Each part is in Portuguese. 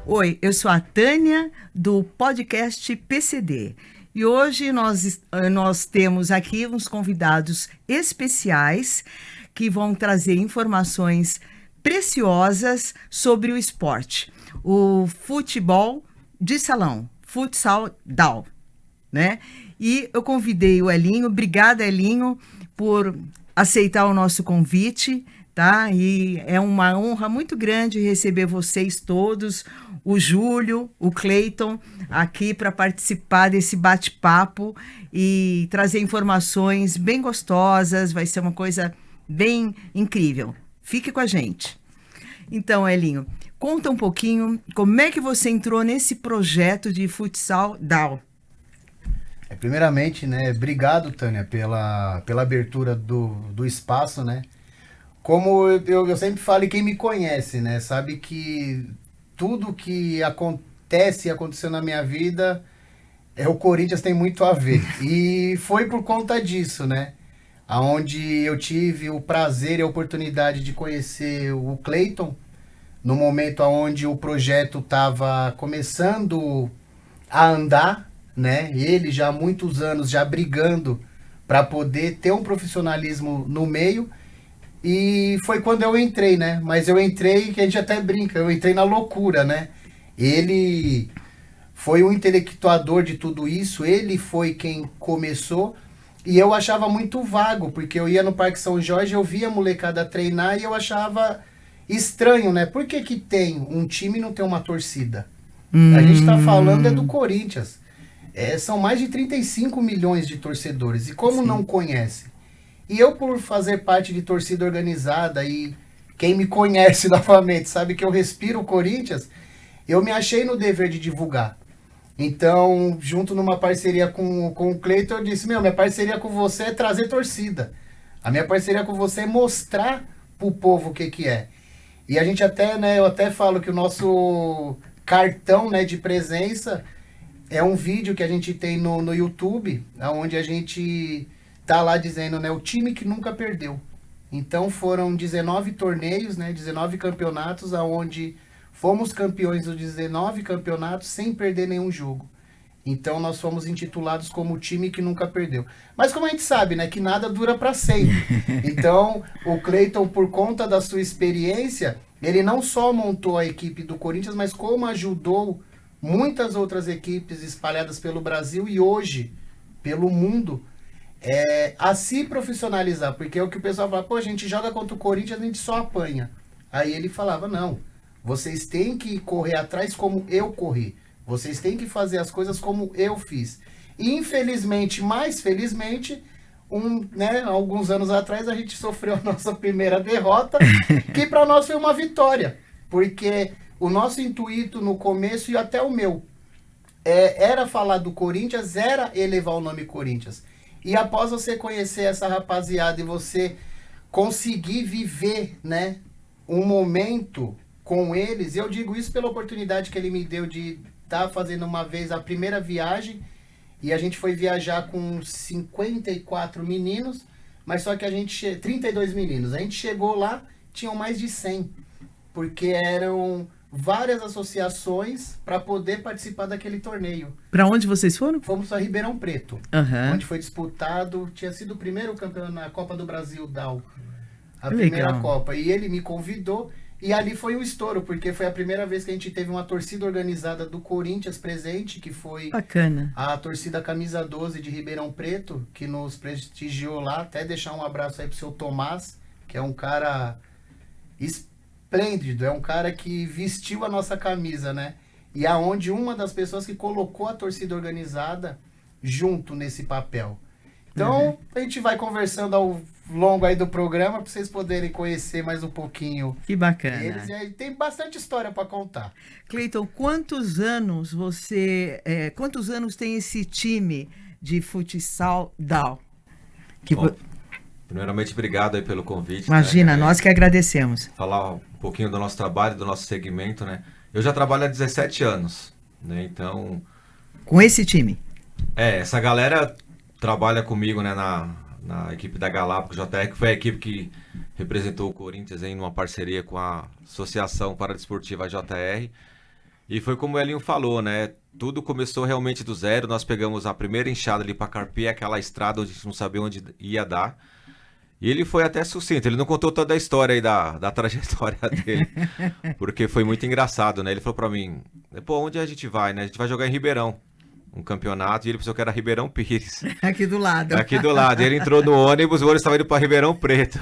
Oi, eu sou a Tânia, do podcast PCD. E hoje nós temos aqui uns convidados especiais que vão trazer informações preciosas sobre o esporte. O futebol de salão, futsal down, né? E eu convidei o Elinho. Obrigada, Elinho, por aceitar o nosso convite, tá? E é uma honra muito grande receber vocês todos, o Júlio, o Cleiton, aqui para participar desse bate-papo e trazer informações bem gostosas. Vai ser uma coisa bem incrível. Fique com a gente. Então, Elinho, conta um pouquinho como é que você entrou nesse projeto de futsal down. Primeiramente, né, obrigado, Tânia, pela abertura do espaço, né? Como eu sempre falo, e quem me conhece, né, sabe que tudo que acontece e aconteceu na minha vida, o Corinthians tem muito a ver. E foi por conta disso, né? Onde eu tive o prazer e a oportunidade de conhecer o Cleiton, no momento onde o projeto estava começando a andar, né? Ele já há muitos anos já brigando para poder ter um profissionalismo no meio. E foi quando eu entrei, né? Mas eu entrei, que a gente até brinca, eu entrei na loucura, né? Ele foi um intelectuador de tudo isso, ele foi quem começou. E eu achava muito vago, porque eu ia no Parque São Jorge, eu via a molecada treinar e eu achava estranho, né? Por que que tem um time e não tem uma torcida? A gente tá falando do Corinthians. São mais de 35 milhões de torcedores. E como Sim. não conhece? E eu, por fazer parte de torcida organizada, e quem me conhece novamente sabe que eu respiro o Corinthians, eu me achei no dever de divulgar. Então, junto numa parceria com o Cleiton, eu disse, minha parceria com você é trazer torcida. A minha parceria com você é mostrar pro povo o que é. E a gente até, né, eu até falo que o nosso cartão, né, de presença é um vídeo que a gente tem no YouTube, onde a gente tá lá dizendo, né, o time que nunca perdeu. Então foram 19 torneios, né, 19 campeonatos, onde fomos campeões dos 19 campeonatos sem perder nenhum jogo. Então nós fomos intitulados como o time que nunca perdeu. Mas como a gente sabe, né, que nada dura para sempre. Então o Cleiton, por conta da sua experiência, ele não só montou a equipe do Corinthians, mas como ajudou muitas outras equipes espalhadas pelo Brasil e hoje pelo mundo a se profissionalizar. Porque é o que o pessoal fala, pô, a gente joga contra o Corinthians, a gente só apanha. Aí ele falava, não, vocês têm que correr atrás como eu corri. Vocês têm que fazer as coisas como eu fiz. E infelizmente, mais felizmente, alguns anos atrás a gente sofreu a nossa primeira derrota, que para nós foi uma vitória. Porque o nosso intuito no começo e até o meu era falar do Corinthians, era elevar o nome Corinthians. E após você conhecer essa rapaziada e você conseguir viver, né, um momento com eles, eu digo isso pela oportunidade que ele me deu de estar fazendo uma vez a primeira viagem, e a gente foi viajar com 54 meninos, mas só que 32 meninos. A gente chegou lá, tinham mais de 100, porque eram várias associações para poder participar daquele torneio. Para onde vocês foram? Fomos a Ribeirão Preto, onde foi disputado, tinha sido o primeiro campeão na Copa do Brasil, a primeira Copa. E ele me convidou, e ali foi um estouro, porque foi a primeira vez que a gente teve uma torcida organizada do Corinthians presente, que foi bacana. A torcida Camisa 12 de Ribeirão Preto, que nos prestigiou lá. Até deixar um abraço aí pro seu Tomás, que é um cara esplêndido, é um cara que vestiu a nossa camisa, né? E aonde uma das pessoas que colocou a torcida organizada junto nesse papel. Então, a gente vai conversando ao longo aí do programa para vocês poderem conhecer mais um pouquinho. Que bacana. Eles. E aí tem bastante história para contar. Cleiton, quantos anos tem esse time de futsal down? Bom, primeiramente, obrigado aí pelo convite. Imagina, né? Nós que agradecemos. Falar um pouquinho do nosso trabalho, do nosso segmento, né? Eu já trabalho há 17 anos, né? Então... Com esse time? Essa galera trabalha comigo, né, na equipe da Galápagos JR, que foi a equipe que representou o Corinthians em uma parceria com a Associação Paradesportiva JR. E foi como o Elinho falou, né? Tudo começou realmente do zero. Nós pegamos a primeira enxada ali para carpir aquela estrada onde a gente não sabia onde ia dar. E ele foi até sucinto. Ele não contou toda a história aí da trajetória dele. Porque foi muito engraçado, né? Ele falou para mim, pô, onde a gente vai, né? A gente vai jogar em Ribeirão. Um campeonato. E ele pensou que era Ribeirão Pires. Aqui do lado. Aqui do lado. E ele entrou no ônibus, o ônibus estava indo para Ribeirão Preto.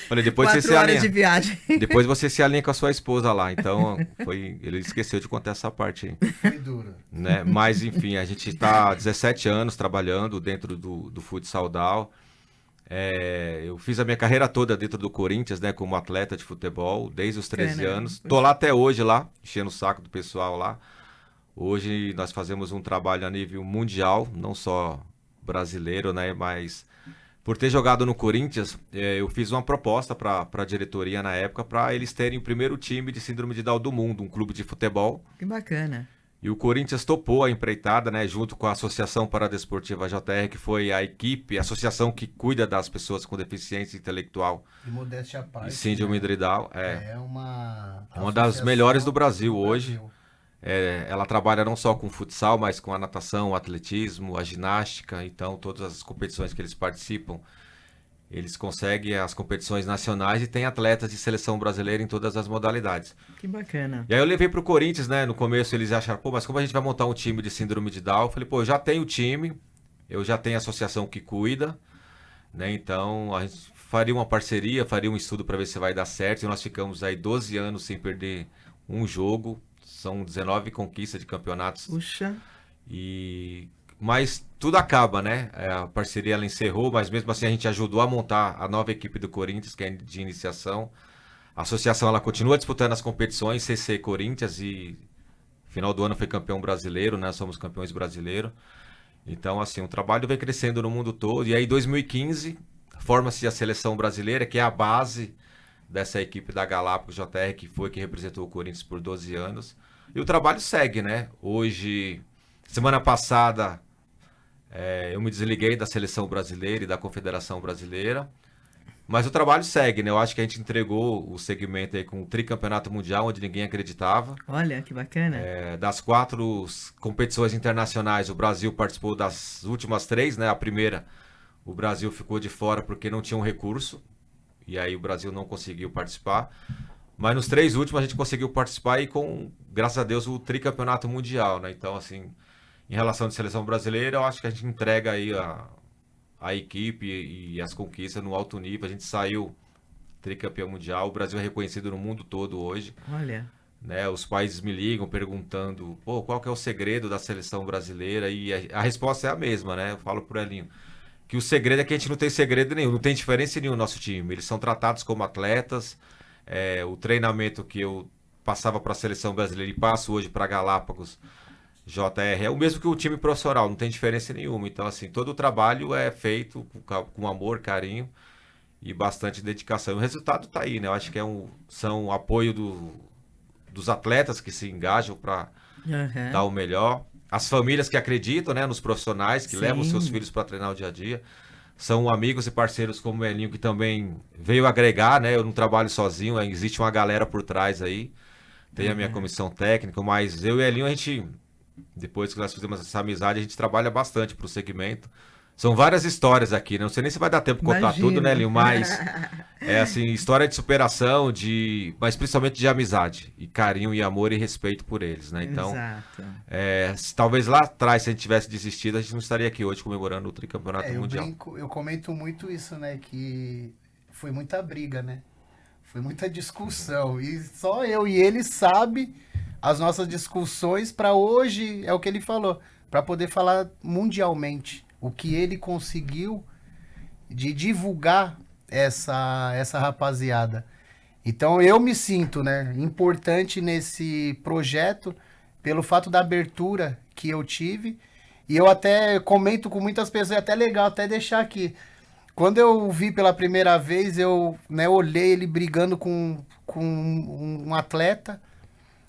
Falei, depois você 4 se horas alinha. de viagem. Depois você se alinha com a sua esposa lá. Então, ele esqueceu de contar essa parte aí. Foi duro. Né? Mas, enfim, a gente está há 17 anos trabalhando dentro do futsal Down. Eu fiz a minha carreira toda dentro do Corinthians, né, como atleta de futebol, desde os 13 Caramba. anos. Tô lá até hoje, lá, enchendo o saco do pessoal lá. Hoje nós fazemos um trabalho a nível mundial, não só brasileiro, né, mas por ter jogado no Corinthians, eu fiz uma proposta para a diretoria na época para eles terem o primeiro time de síndrome de Down do mundo, um clube de futebol. Que bacana. E o Corinthians topou a empreitada, né, junto com a Associação Paradesportiva JR, que foi a equipe, a associação que cuida das pessoas com deficiência intelectual E modéstia à parte. e síndrome de Down. É uma das associação melhores do Brasil do hoje. Brasil. Ela trabalha não só com futsal, mas com a natação, o atletismo, a ginástica. Então, todas as competições que eles participam, eles conseguem as competições nacionais e tem atletas de seleção brasileira em todas as modalidades. Que bacana. E aí eu levei pro Corinthians, né? No começo eles acharam, pô, mas como a gente vai montar um time de síndrome de Down? Eu falei, pô, eu já tenho o time, eu já tenho a associação que cuida, né? Então a gente faria uma parceria, faria um estudo para ver se vai dar certo. E nós ficamos aí 12 anos sem perder um jogo. São 19 conquistas de campeonatos. Puxa. Mas tudo acaba, né? A parceria ela encerrou, mas mesmo assim a gente ajudou a montar a nova equipe do Corinthians, que é de iniciação. A associação ela continua disputando as competições, CC Corinthians, e final do ano foi campeão brasileiro, né? Somos campeões brasileiros. Então, assim, o trabalho vem crescendo no mundo todo. E aí, em 2015, forma-se a seleção brasileira, que é a base dessa equipe da Galápagos JR, que foi que representou o Corinthians por 12 anos. E o trabalho segue, né? Hoje, semana passada, eu me desliguei da seleção brasileira e da Confederação Brasileira. Mas o trabalho segue, né? Eu acho que a gente entregou o segmento aí com o tricampeonato mundial, onde ninguém acreditava. Olha, que bacana. Das 4 competições internacionais, o Brasil participou das últimas 3, né? A primeira, o Brasil ficou de fora porque não tinha um recurso. E aí o Brasil não conseguiu participar. Mas nos 3 últimos a gente conseguiu participar e com, graças a Deus, o tricampeonato mundial, né? Então, assim, em relação à seleção brasileira, eu acho que a gente entrega aí a equipe e as conquistas no alto nível. A gente saiu tricampeão mundial. O Brasil é reconhecido no mundo todo hoje. Olha. Né? Os países me ligam perguntando, pô, qual que é o segredo da seleção brasileira? E a resposta é a mesma, né? Eu falo pro Elinho que o segredo é que a gente não tem segredo nenhum, não tem diferença nenhuma no nosso time. Eles são tratados como atletas. O treinamento que eu passava para a seleção brasileira e passo hoje para Galápagos JR é o mesmo que o time profissional, não tem diferença nenhuma. Então, assim, todo o trabalho é feito com amor, carinho e bastante dedicação. E o resultado está aí, né? Eu acho que são o apoio dos atletas que se engajam para dar o melhor. As famílias que acreditam, né, nos profissionais, que levam seus filhos para treinar o dia a dia. São amigos e parceiros como o Elinho, que também veio agregar, né? Eu não trabalho sozinho, existe uma galera por trás aí. Tem a minha comissão técnica, mas eu e o Elinho, a gente, depois que nós fizemos essa amizade, a gente trabalha bastante pro segmento. São várias histórias aqui, né? Não sei nem se vai dar tempo de contar tudo, né, Elinho? Mas assim, história de superação, mas principalmente de amizade. E carinho e amor e respeito por eles, né? Então, talvez lá atrás, se a gente tivesse desistido, a gente não estaria aqui hoje comemorando o tricampeonato mundial. Eu comento muito isso, né? Que foi muita briga, né? Foi muita discussão. E só eu e ele sabe as nossas discussões para hoje, é o que ele falou, para poder falar mundialmente. O que ele conseguiu de divulgar essa rapaziada. Então eu me sinto, né, importante nesse projeto pelo fato da abertura que eu tive. E eu até comento com muitas pessoas, é até legal até deixar aqui. Quando eu vi pela primeira vez, eu, né, olhei ele brigando com um atleta.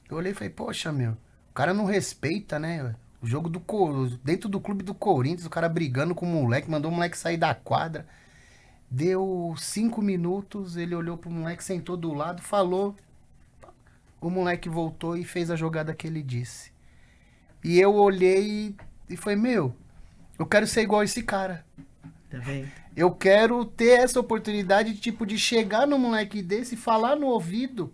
Eu olhei e falei, poxa, meu, o cara não respeita, né? O jogo dentro do clube do Corinthians, o cara brigando com o moleque, mandou o moleque sair da quadra. Deu 5 minutos, ele olhou pro moleque, sentou do lado, falou. o moleque voltou e fez a jogada que ele disse. E eu olhei e falei, meu, eu quero ser igual esse cara. Tá vendo? Eu quero ter essa oportunidade, tipo, de chegar no moleque desse, falar no ouvido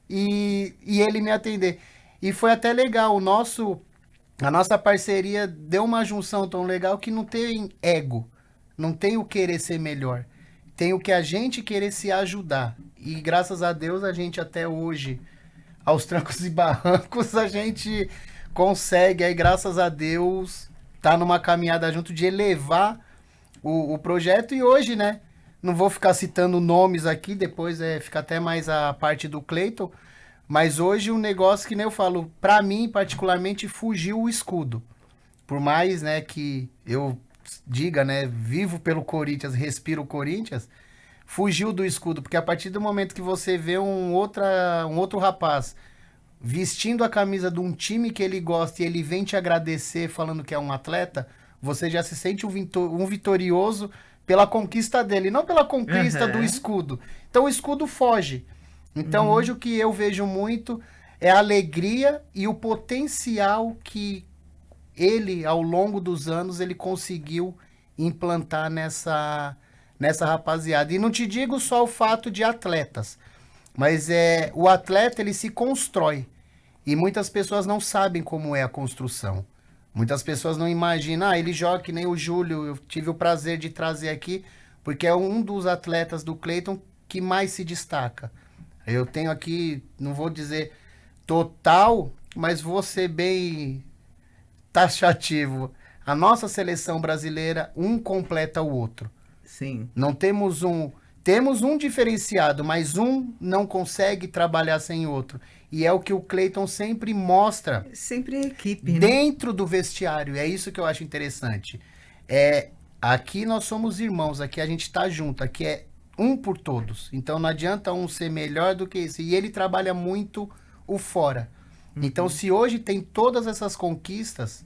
e ele me atender. E foi até legal, a nossa parceria deu uma junção tão legal que não tem ego, não tem o querer ser melhor, tem o que a gente querer se ajudar. E graças a Deus a gente até hoje, aos trancos e barrancos, a gente consegue, aí graças a Deus, tá numa caminhada junto de elevar o projeto. E hoje, né, não vou ficar citando nomes aqui, depois fica até mais a parte do Cleiton, mas hoje um negócio que nem eu falo, pra mim particularmente fugiu o escudo. Por mais, né, que eu diga, né, vivo pelo Corinthians, respiro o Corinthians, fugiu do escudo, porque a partir do momento que você vê um outro rapaz vestindo a camisa de um time que ele gosta e ele vem te agradecer falando que é um atleta, você já se sente um vitorioso pela conquista dele, não pela conquista do escudo. Então o escudo foge. Então hoje o que eu vejo muito é a alegria e o potencial que ele, ao longo dos anos, ele conseguiu implantar nessa rapaziada. E não te digo só o fato de atletas, mas o atleta ele se constrói. E muitas pessoas não sabem como é a construção. Muitas pessoas não imaginam, ele joga que nem o Júlio, eu tive o prazer de trazer aqui, porque é um dos atletas do Cleiton que mais se destaca. Eu tenho aqui, não vou dizer total, mas vou ser bem taxativo. A nossa seleção brasileira, um completa o outro. Sim. Não temos temos um diferenciado, mas um não consegue trabalhar sem outro. E é o que o Cleiton sempre mostra. Sempre é equipe, né? Dentro do vestiário. É isso que eu acho interessante. Aqui nós somos irmãos, aqui a gente está junto, aqui é um por todos. Então não adianta um ser melhor do que esse. E ele trabalha muito o fora. Então se hoje tem todas essas conquistas,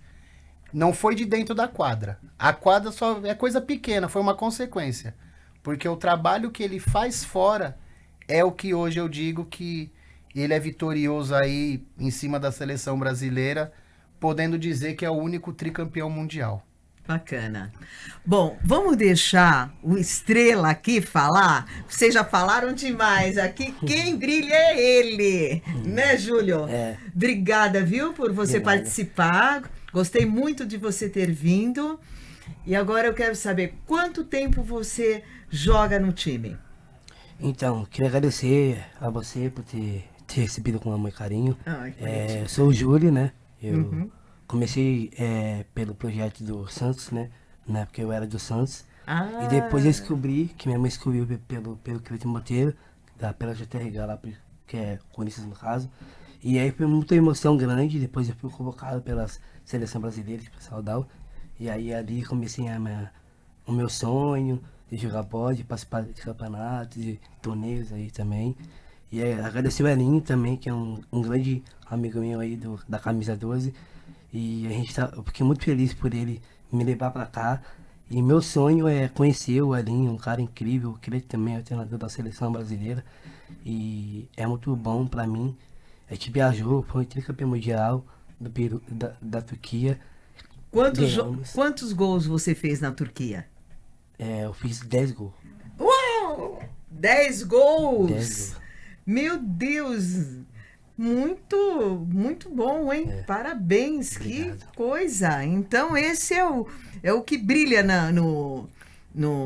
não foi de dentro da quadra. A quadra só é coisa pequena, foi uma consequência. Porque o trabalho que ele faz fora é o que hoje eu digo que ele é vitorioso aí em cima da seleção brasileira, podendo dizer que é o único tricampeão mundial. Bacana. Bom, vamos deixar o Estrela aqui falar. Vocês já falaram demais aqui. Quem brilha é ele, né, Júlio? Obrigada, viu, por você participar. Gostei muito de você ter vindo. E agora eu quero saber quanto tempo você joga no time. Então, queria agradecer a você por ter recebido com amor e carinho. Ai, eu sou o Júlio, né? Eu comecei pelo projeto do Santos, né? Na época eu era do Santos. E depois eu descobri que minha mãe descobriu pelo Cleiton Monteiro, pela JTRH lá, que é Corinthians no caso. E aí foi muita emoção grande. Depois eu fui convocado pela seleção brasileira, tipo Saudal. E aí ali comecei o meu sonho de jogar bola, de participar de campeonatos, de torneios aí também. E agradecer o Elinho também, que é um grande amigo meu aí da Camisa 12. E eu fiquei muito feliz por ele me levar pra cá. E meu sonho é conhecer o Elinho, um cara incrível, que ele também é o treinador da seleção brasileira. E é muito bom pra mim. A gente viajou, foi tricampeão mundial da Turquia. Quantos gols você fez na Turquia? Eu fiz 10 gols. Uau! 10 gols! 10 gols. Meu Deus! Muito, muito bom, hein? Parabéns, Obrigado. Que coisa! Então esse é o que brilha no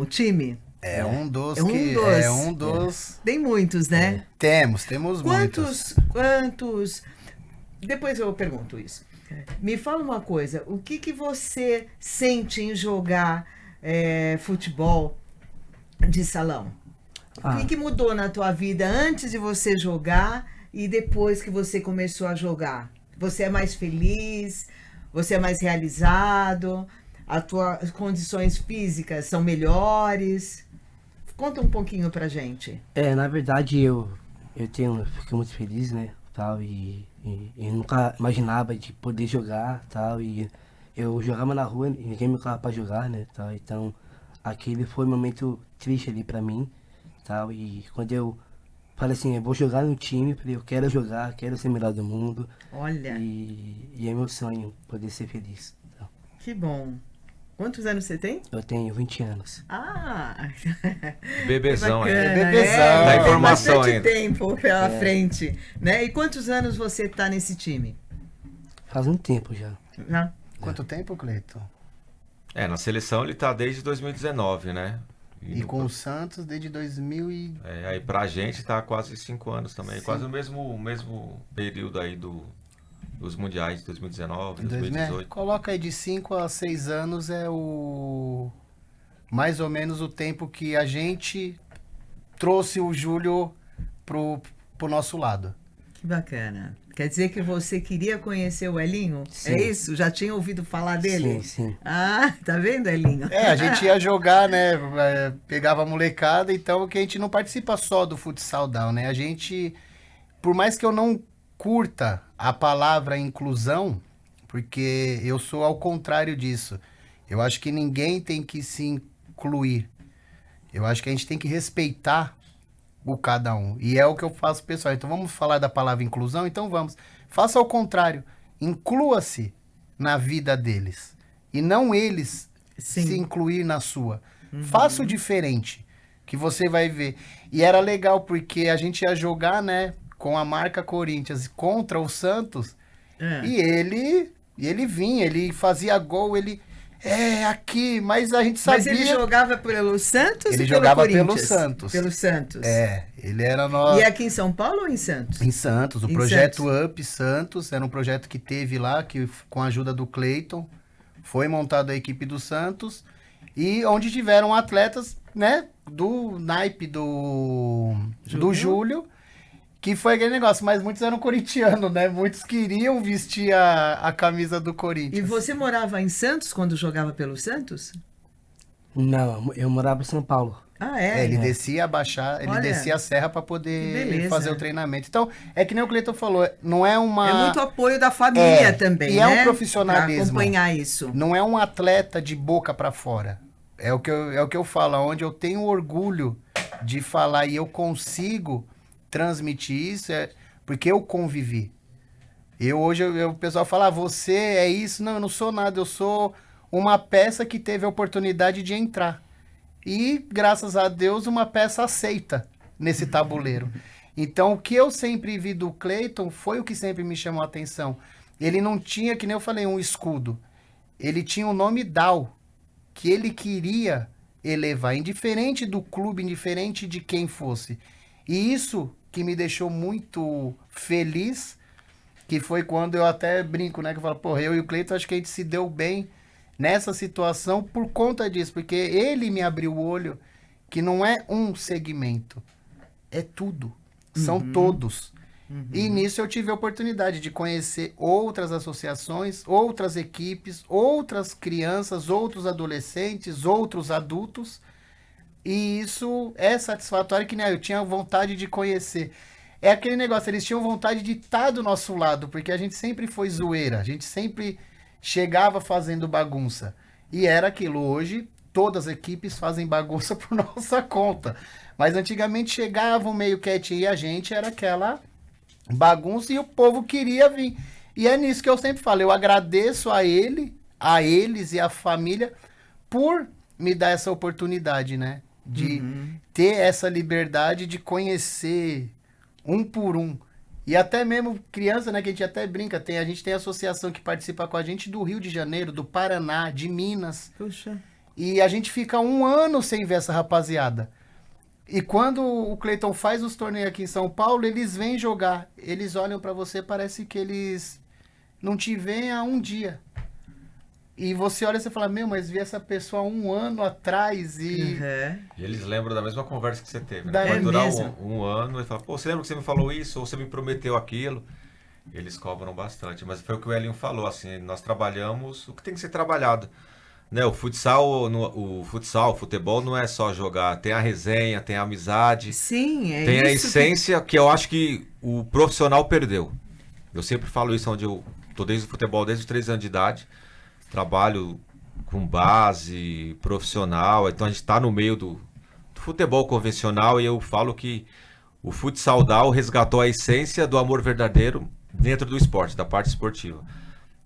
time. É um dos. Tem muitos, né? Temos muitos. Quantos? Depois eu pergunto isso. Me fala uma coisa, o que você sente em jogar futebol de salão? O que mudou na tua vida antes de você jogar e depois que você começou a jogar? Você é mais feliz? Você é mais realizado? As tuas condições físicas são melhores? Conta um pouquinho pra gente. Na verdade eu fiquei muito feliz, né? Tal, e nunca imaginava de poder jogar, tal, e eu jogava na rua e ninguém me colocava pra jogar, né, tal, então aquele foi um momento triste ali pra mim, tal, e quando eu falei assim, eu vou jogar no time, falei, eu quero jogar, quero ser melhor do mundo. Olha. E é meu sonho poder ser feliz. Então, que bom. Quantos anos você tem? eu tenho 20 anos. Ah! Bebezão bacana, ainda. Bebezão. Dá tem informação bastante ainda. tempo pela frente, né? E quantos anos você tá nesse time? Faz um tempo já. Já? Quanto tempo, Cleiton? Na seleção ele tá desde 2019, né? E com o Santos desde 2000 e... Aí pra gente tá quase 5 anos também. Sim. Quase o mesmo período aí dos mundiais, 2019, Né? 2018. Coloca aí de 5 a 6 anos é o... mais ou menos o tempo que a gente trouxe o Júlio pro nosso lado. Que bacana. Quer dizer que você queria conhecer o Elinho? Sim. É isso? Já tinha ouvido falar dele? Sim, sim. Ah, tá vendo, Elinho? A gente ia jogar, né? Pegava a molecada, então que a gente não participa só do futsal down, né? A gente, por mais que eu não curta a palavra inclusão, porque eu sou ao contrário disso. Eu acho que ninguém tem que se incluir. Eu acho que a gente tem que respeitar o cada um. E é o que eu faço, pessoal. Então vamos falar da palavra inclusão? Então vamos. Faça ao contrário. Inclua-se na vida deles. E não eles se incluir na sua. Faça o diferente, que você vai ver. E era legal porque a gente ia jogar, né, com a marca Corinthians contra o Santos. E ele vinha, ele fazia gol, ele... aqui, mas a gente sabia... Mas ele jogava pelo Santos ele e jogava pelo Corinthians? pelo Santos. Pelo Santos. Ele era nosso... E aqui em São Paulo ou em Santos? Em Santos, o Em projeto Santos. Up Santos, era um projeto que teve lá, que com a ajuda do Cleiton, foi montada a equipe do Santos, e onde tiveram atletas, né, do naipe do Júlio, que foi aquele negócio, mas muitos eram corintianos, né? Muitos queriam vestir a camisa do Corinthians. E você morava em Santos quando jogava pelo Santos? Não, eu morava em São Paulo. Ah, é? Ele descia a baixar, ele Olha, descia a serra para que poder beleza. fazer o treinamento. Então, é que nem o Cleiton falou, não é uma... É muito apoio da família também, e né? é um profissionalismo. Pra acompanhar isso. Não é um atleta de boca para fora. É o que eu falo, onde eu tenho orgulho de falar e eu consigo transmitir isso, porque eu convivi. Hoje o pessoal fala, você é isso? Não, eu não sou nada, eu sou uma peça que teve a oportunidade de entrar. E, graças a Deus, uma peça aceita nesse tabuleiro. Então, o que eu sempre vi do Cleiton foi o que sempre me chamou a atenção. Ele não tinha, que nem eu falei, um escudo. Ele tinha o nome Dal, que ele queria elevar, indiferente do clube, indiferente de quem fosse. E isso que me deixou muito feliz, que foi quando eu até brinco, né? Que eu falo, porra, eu e o Cleiton, acho que a gente se deu bem nessa situação por conta disso, porque ele me abriu o olho que não é um segmento, é tudo, são todos. E nisso eu tive a oportunidade de conhecer outras associações, outras equipes, outras crianças, outros adolescentes, outros adultos, e isso é satisfatório, que nem eu tinha vontade de conhecer. É aquele negócio, eles tinham vontade de estar do nosso lado, porque a gente sempre foi zoeira, a gente sempre chegava fazendo bagunça. E era aquilo. Hoje, todas as equipes fazem bagunça por nossa conta. Mas antigamente chegavam meio quietinho e a gente era aquela bagunça e o povo queria vir. E é nisso que eu sempre falo. Eu agradeço a eles e a família por me dar essa oportunidade, né? De ter essa liberdade de conhecer um por um. E até mesmo criança, né, que a gente até brinca, a gente tem associação que participa com a gente do Rio de Janeiro, do Paraná, de Minas. Puxa. E a gente fica 1 ano sem ver essa rapaziada. E quando o Cleiton faz os torneios aqui em São Paulo, eles vêm jogar. Eles olham pra você, parece que eles não te veem há um dia. E você olha e você fala, mas vi essa pessoa 1 ano atrás e... E eles lembram da mesma conversa que você teve, Da- né? Vai É durar mesmo? um ano e fala, pô, você lembra que você me falou isso? Ou você me prometeu aquilo? Eles cobram bastante. Mas foi o que o Elinho falou, assim, nós trabalhamos o que tem que ser trabalhado. Né? O futebol não é só jogar. Tem a resenha, tem a amizade, Sim, é tem a isso essência que eu acho que o profissional perdeu. Eu sempre falo isso, onde eu tô desde o futebol, desde os 3 anos de idade. Trabalho com base profissional, então a gente está no meio do futebol convencional e eu falo que o futsal resgatou a essência do amor verdadeiro dentro do esporte, da parte esportiva.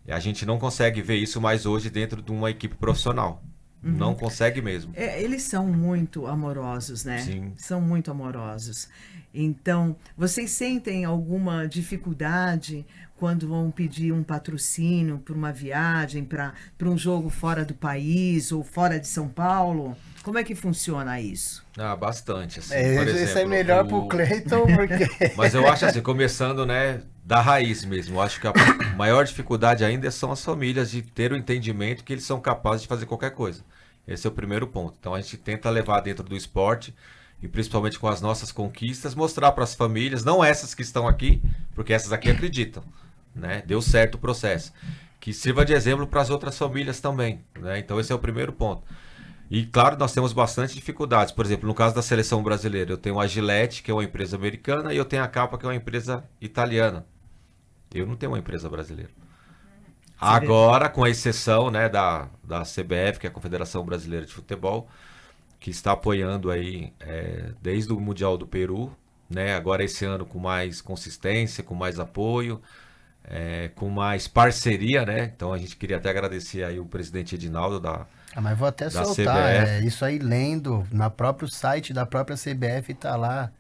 E a gente não consegue ver isso mais hoje dentro de uma equipe profissional. Não consegue mesmo. Eles são muito amorosos, né? Sim. São muito amorosos. Então, vocês sentem alguma dificuldade quando vão pedir um patrocínio para uma viagem, para um jogo fora do país ou fora de São Paulo? Como é que funciona isso? Bastante. Assim, por exemplo, isso é melhor pro Cleiton, porque... Mas eu acho assim, começando, né, da raiz mesmo. Eu acho que a maior dificuldade ainda são as famílias de ter o entendimento que eles são capazes de fazer qualquer coisa. Esse é o primeiro ponto. Então a gente tenta levar dentro do esporte, e principalmente com as nossas conquistas, mostrar para as famílias, não essas que estão aqui, porque essas aqui acreditam, né? Deu certo o processo. Que sirva de exemplo para as outras famílias também, né? Então esse é o primeiro ponto. E claro, nós temos bastante dificuldades. Por exemplo, no caso da seleção brasileira, eu tenho a Gillette, que é uma empresa americana, e eu tenho a Capa, que é uma empresa italiana. Eu não tenho uma empresa brasileira. Agora, com a exceção, né, da CBF, que é a Confederação Brasileira de Futebol, que está apoiando aí desde o Mundial do Peru, né, agora esse ano com mais consistência, com mais apoio, com mais parceria, né? Então a gente queria até agradecer aí o presidente Edinaldo mas vou até soltar, isso aí lendo, no próprio site da própria CBF tá lá,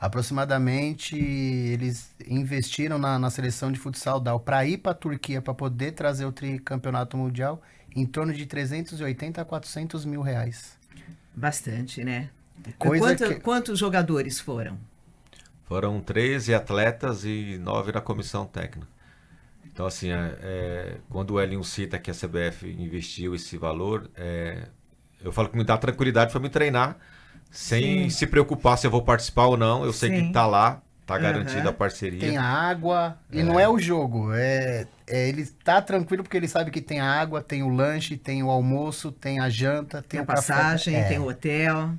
aproximadamente eles investiram na seleção de futsal para ir para a Turquia, para poder trazer o tricampeonato mundial, em torno de 380 a 400 mil reais. Bastante, né? Quantos jogadores foram? Foram 13 atletas e 9 na comissão técnica. Então, assim, quando o Elinho cita que a CBF investiu esse valor, eu falo que me dá tranquilidade para me treinar, sem se preocupar se eu vou participar ou não. Eu sei que tá lá, tá garantida a parceria. Tem água, e não é o jogo, ele tá tranquilo porque ele sabe que tem a água, tem o lanche, tem o almoço, tem a janta, tem o passagem, café. Tem o hotel.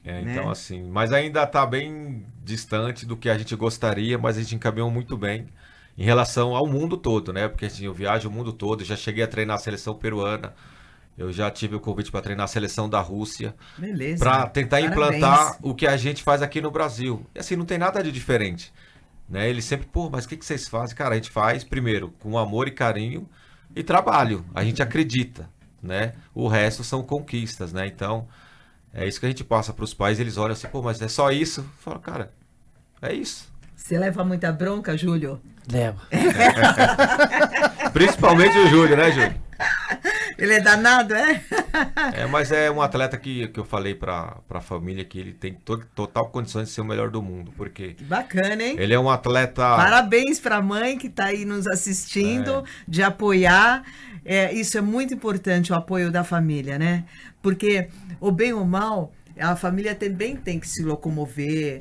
Então, assim, mas ainda tá bem distante do que a gente gostaria, mas a gente encaminhou muito bem em relação ao mundo todo, né? Porque assim, eu viajo o mundo todo, já cheguei a treinar a seleção peruana, eu já tive o convite para treinar a seleção da Rússia. Beleza. Para tentar implantar o que a gente faz aqui no Brasil. E assim, não tem nada de diferente, né? Eles sempre, mas o que vocês fazem? Cara, a gente faz, primeiro, com amor e carinho e trabalho. A gente acredita, né? O resto são conquistas, né? Então, é isso que a gente passa para os pais. Eles olham assim, mas é só isso? Fala, cara, é isso. Você leva muita bronca, Júlio? Levo. Principalmente o Júlio, né, Júlio? Ele é danado, mas é um atleta que eu falei pra família que ele tem total condições de ser o melhor do mundo, porque... Que bacana, hein? Ele é um atleta... Parabéns pra mãe que tá aí nos assistindo, de apoiar. Isso é muito importante, o apoio da família, né? Porque, o bem ou mal, a família também tem que se locomover,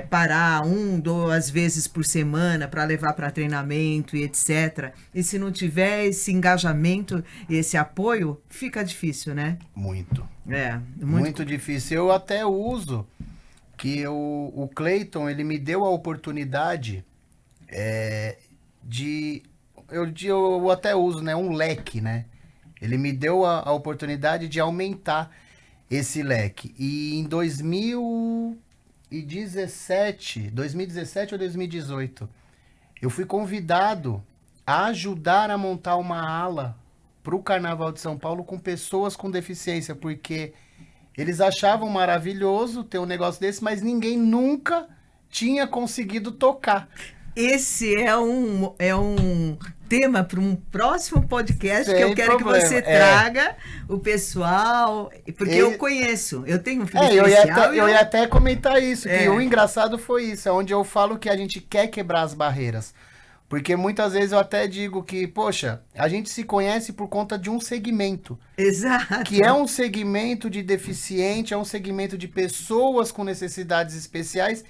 parar 1, 2 vezes por semana para levar para treinamento e etc. E se não tiver esse engajamento e esse apoio, fica difícil, né? Muito. Muito difícil. Eu até uso que o Cleiton, ele me deu a oportunidade eu até uso, né, um leque, né? Ele me deu a oportunidade de aumentar esse leque. E em 2017 ou 2018, eu fui convidado a ajudar a montar uma ala para o Carnaval de São Paulo com pessoas com deficiência, porque eles achavam maravilhoso ter um negócio desse, mas ninguém nunca tinha conseguido tocar. Esse é um tema para um próximo podcast. Sem que eu quero problema. Que você traga o pessoal, porque eu conheço, eu tenho um filho especial. Eu ia até comentar isso, que o engraçado foi isso, é onde eu falo que a gente quer quebrar as barreiras. Porque muitas vezes eu até digo que, poxa, a gente se conhece por conta de um segmento. Exato. Que é um segmento de deficiente, é um segmento de pessoas com necessidades especiais.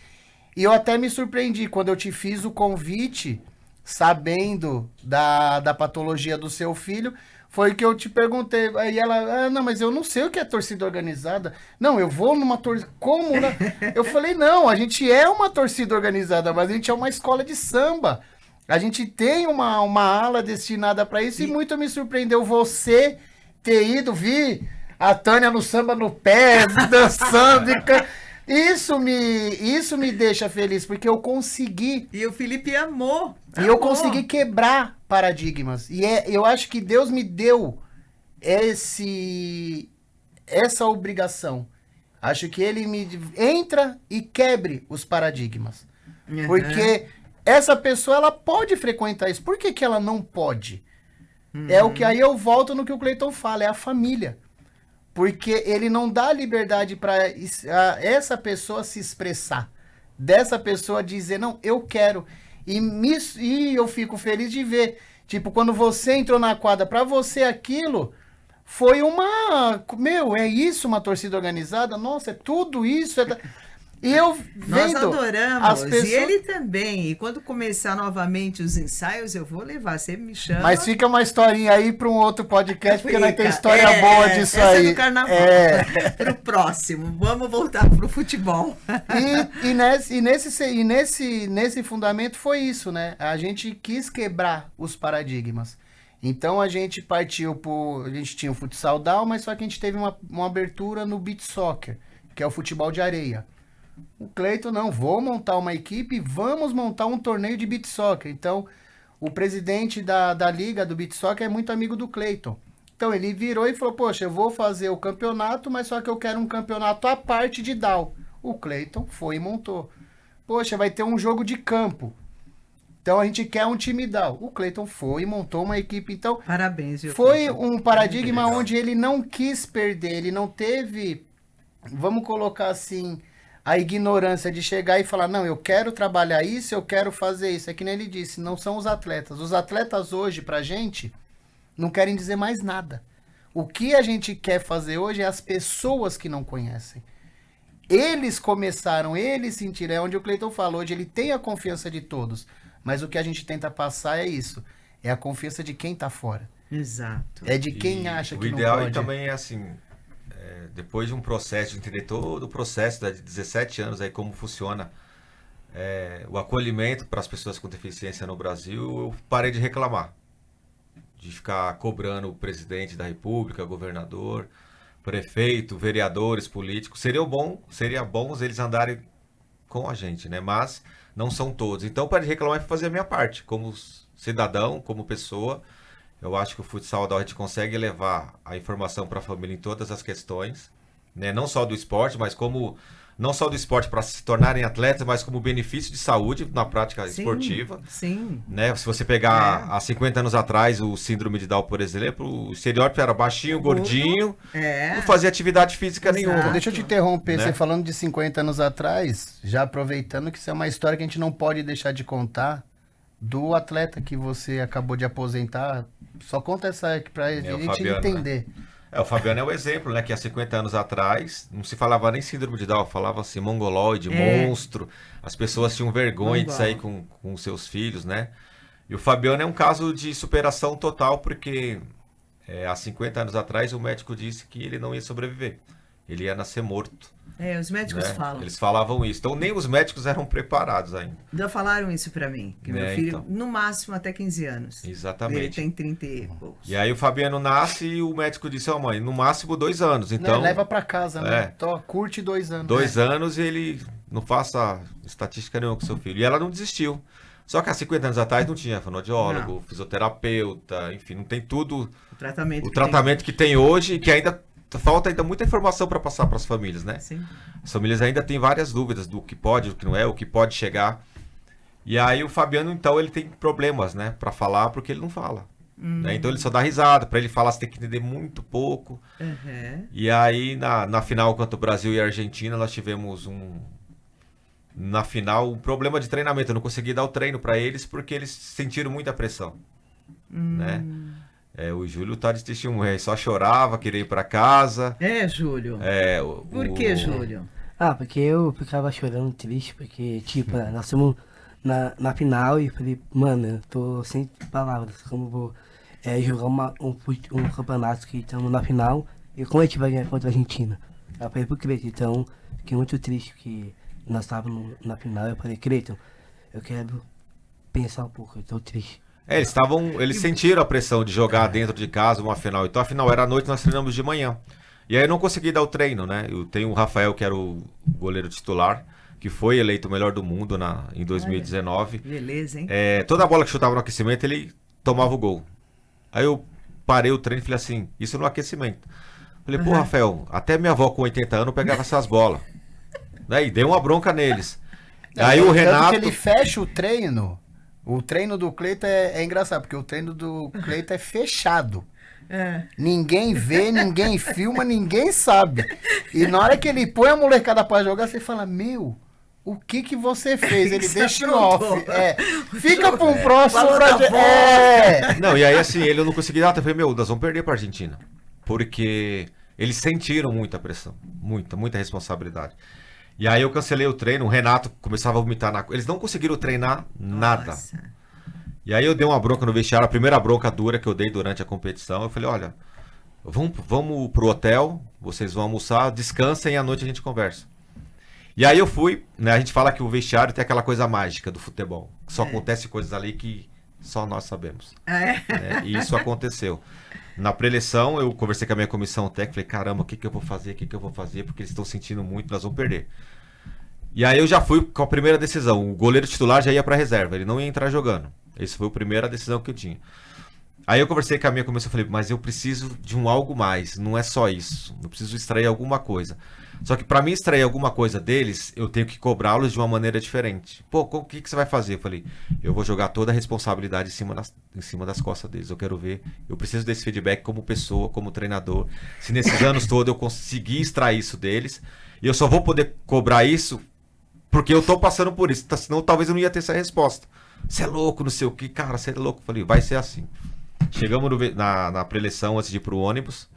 E eu até me surpreendi quando eu te fiz o convite, sabendo da patologia do seu filho, foi que eu te perguntei. Aí ela, não, mas eu não sei o que é torcida organizada. Não, eu vou numa torcida. Como, né? Eu falei, não, a gente é uma torcida organizada, mas a gente é uma escola de samba. A gente tem uma ala destinada para isso, e muito me surpreendeu você ter ido, vi a Tânia no samba no pé, dançando Isso me deixa feliz, porque eu consegui. E o Felipe amou. E eu consegui quebrar paradigmas. Eu acho que Deus me deu essa obrigação. Acho que ele me entra e quebre os paradigmas. Uhum. Porque essa pessoa, ela pode frequentar isso. Por que que ela não pode? É o que aí eu volto no que o Cleiton fala, é a família. Porque ele não dá liberdade para essa pessoa se expressar. Dessa pessoa dizer, não, eu quero. E eu fico feliz de ver. Tipo, quando você entrou na quadra, para você aquilo foi uma... Meu, é isso uma torcida organizada? Nossa, é tudo isso. E eu vendo... Nós adoramos. As pessoas... E ele também. E quando começar novamente os ensaios, eu vou levar. Você me chama. Mas fica uma historinha aí para um outro podcast, porque nós temos história boa disso essa aí. É do carnaval. Pro próximo. Vamos voltar pro futebol. Nesse fundamento foi isso, né? A gente quis quebrar os paradigmas. Então a gente partiu por... A gente tinha o futsal down, mas só que a gente teve uma abertura no beach soccer, que é o futebol de areia. O Cleiton, não, vou montar uma equipe e vamos montar um torneio de beach soccer. Então, o presidente da liga do beach soccer é muito amigo do Cleiton. Então, ele virou e falou, poxa, eu vou fazer o campeonato, mas só que eu quero um campeonato à parte de down. O Cleiton foi e montou. Poxa, vai ter um jogo de campo. Então, a gente quer um time down. O Cleiton foi e montou uma equipe. Então, parabéns, viu, foi Cleiton? um paradigma onde ele não quis perder, ele não teve, vamos colocar assim... a ignorância de chegar e falar, não, eu quero trabalhar isso, eu quero fazer isso. É que nem ele disse, não são os atletas. Os atletas hoje, pra gente, não querem dizer mais nada. O que a gente quer fazer hoje é as pessoas que não conhecem. Eles começaram, eles sentiram, é onde o Cleiton falou, hoje ele tem a confiança de todos. Mas o que a gente tenta passar é isso, é a confiança de quem tá fora. Exato. É de quem acha que não pode. O ideal também é assim... depois de um processo, de entender todo o processo de 17 anos, aí como funciona o acolhimento para as pessoas com deficiência no Brasil, eu parei de reclamar. De ficar cobrando o presidente da república, governador, prefeito, vereadores, políticos. Seria bom eles andarem com a gente, né? Mas não são todos. Então, parei de reclamar e fazer a minha parte. Como cidadão, como pessoa, eu acho que o futsal a gente consegue levar a informação para a família em todas as questões, né? Não só do esporte, mas não só do esporte para se tornarem atletas, mas como benefício de saúde na prática esportiva. Sim. Né? Se você pegar há 50 anos atrás o síndrome de Down, por exemplo, o estereótipo era baixinho, gordinho, não fazia atividade física nenhuma. Deixa eu te interromper, né? Você falando de 50 anos atrás, já aproveitando que isso é uma história que a gente não pode deixar de contar, do atleta que você acabou de aposentar. Só conta essa aqui pra gente Fabiano, entender. Né? O Fabiano é o exemplo, né? Que há 50 anos atrás não se falava nem síndrome de Down, falava assim, mongoloide, monstro. As pessoas tinham vergonha de sair com seus filhos, né? E o Fabiano é um caso de superação total, porque há 50 anos atrás o médico disse que ele não ia sobreviver. Ele ia nascer morto. Os médicos falam. Eles falavam isso. Então nem os médicos eram preparados ainda. Já falaram isso pra mim. Que meu filho, no máximo, até 15 anos. Exatamente. Ele tem 30 e poucos. E aí o Fabiano nasce e o médico disse, mãe, no máximo 2 anos. Então, leva pra casa, né? Então, curte 2 anos. 2 anos e ele não faça estatística nenhuma com seu filho. E ela não desistiu. Só que há 50 anos atrás não tinha fonoaudiólogo, fisioterapeuta, enfim, não tem tudo. O tratamento que tem hoje, que ainda... Falta ainda muita informação para passar para as famílias, né? Sim. As famílias ainda têm várias dúvidas do que pode, do que não é, o que pode chegar. E aí o Fabiano, então, ele tem problemas, né? Para falar, porque ele não fala. Né? Então ele só dá risada. Para ele falar, você tem que entender muito pouco. E aí, na final, contra o Brasil e a Argentina, nós tivemos na final, um problema de treinamento. Eu não consegui dar o treino para eles, porque eles sentiram muita pressão. Né? O Júlio tá de testemunha, só chorava, queria ir pra casa. Júlio. Por que, Júlio? Porque eu ficava chorando triste, porque, tipo, nós estamos na final e eu falei, mano, eu tô sem palavras, como vou jogar um campeonato que estamos na final e como a gente vai ganhar contra a Argentina? Eu falei pro Cleiton, então, fiquei muito triste que nós estávamos na final, eu falei, Cleiton, eu quero pensar um pouco, eu tô triste. Eles sentiram a pressão de jogar dentro de casa uma final. Então a final era à noite, nós treinamos de manhã. E aí eu não consegui dar o treino, né? Eu tenho o Rafael, que era o goleiro titular, que foi eleito o melhor do mundo em 2019. Beleza, hein? Toda bola que chutava no aquecimento, ele tomava o gol. Aí eu parei o treino e falei assim, isso no aquecimento. Falei, pô, Rafael, até minha avó com 80 anos pegava essas bolas. Né? E dei uma bronca neles. Aí o Renato... que ele fecha o treino do Cleiton é engraçado, porque o treino do Cleiton é fechado. Ninguém vê, ninguém filma, ninguém sabe. E na hora que ele põe a molecada pra jogar, você fala, meu... O que você fez? Ele deixa em off. Fica para um próximo projeto. Não, e aí assim, ele não conseguia dar. Eu falei, nós vamos perder para a Argentina. Porque eles sentiram muita pressão. Muita responsabilidade. E aí eu cancelei o treino. O Renato começava a vomitar Eles não conseguiram treinar nada. Nossa. E aí eu dei uma bronca no vestiário. A primeira bronca dura que eu dei durante a competição. Eu falei, olha, vamos pro hotel. Vocês vão almoçar, descansem e à noite a gente conversa. E aí eu fui, né? A gente fala que o vestiário tem aquela coisa mágica do futebol. Só acontece coisas ali que só nós sabemos. Né? E isso aconteceu. Na pré-eleição, eu conversei com a minha comissão técnica, falei, caramba, o que eu vou fazer? Porque eles estão sentindo muito, nós vamos perder. E aí eu já fui com a primeira decisão. O goleiro titular já ia para reserva, ele não ia entrar jogando. Essa foi a primeira decisão que eu tinha. Aí eu conversei com a minha comissão e falei, mas eu preciso de algo mais, não é só isso. Eu preciso extrair alguma coisa. Só que para mim extrair alguma coisa deles, eu tenho que cobrá-los de uma maneira diferente. Pô, o que você vai fazer? Eu falei, eu vou jogar toda a responsabilidade em cima das costas deles. Eu quero ver, eu preciso desse feedback como pessoa, como treinador. Se nesses anos todos eu conseguir extrair isso deles, e eu só vou poder cobrar isso porque eu tô passando por isso. Senão talvez eu não ia ter essa resposta. Você é louco, não sei o que, cara, você é louco. Eu falei, vai ser assim. Chegamos na pré-eleição antes de ir pro ônibus.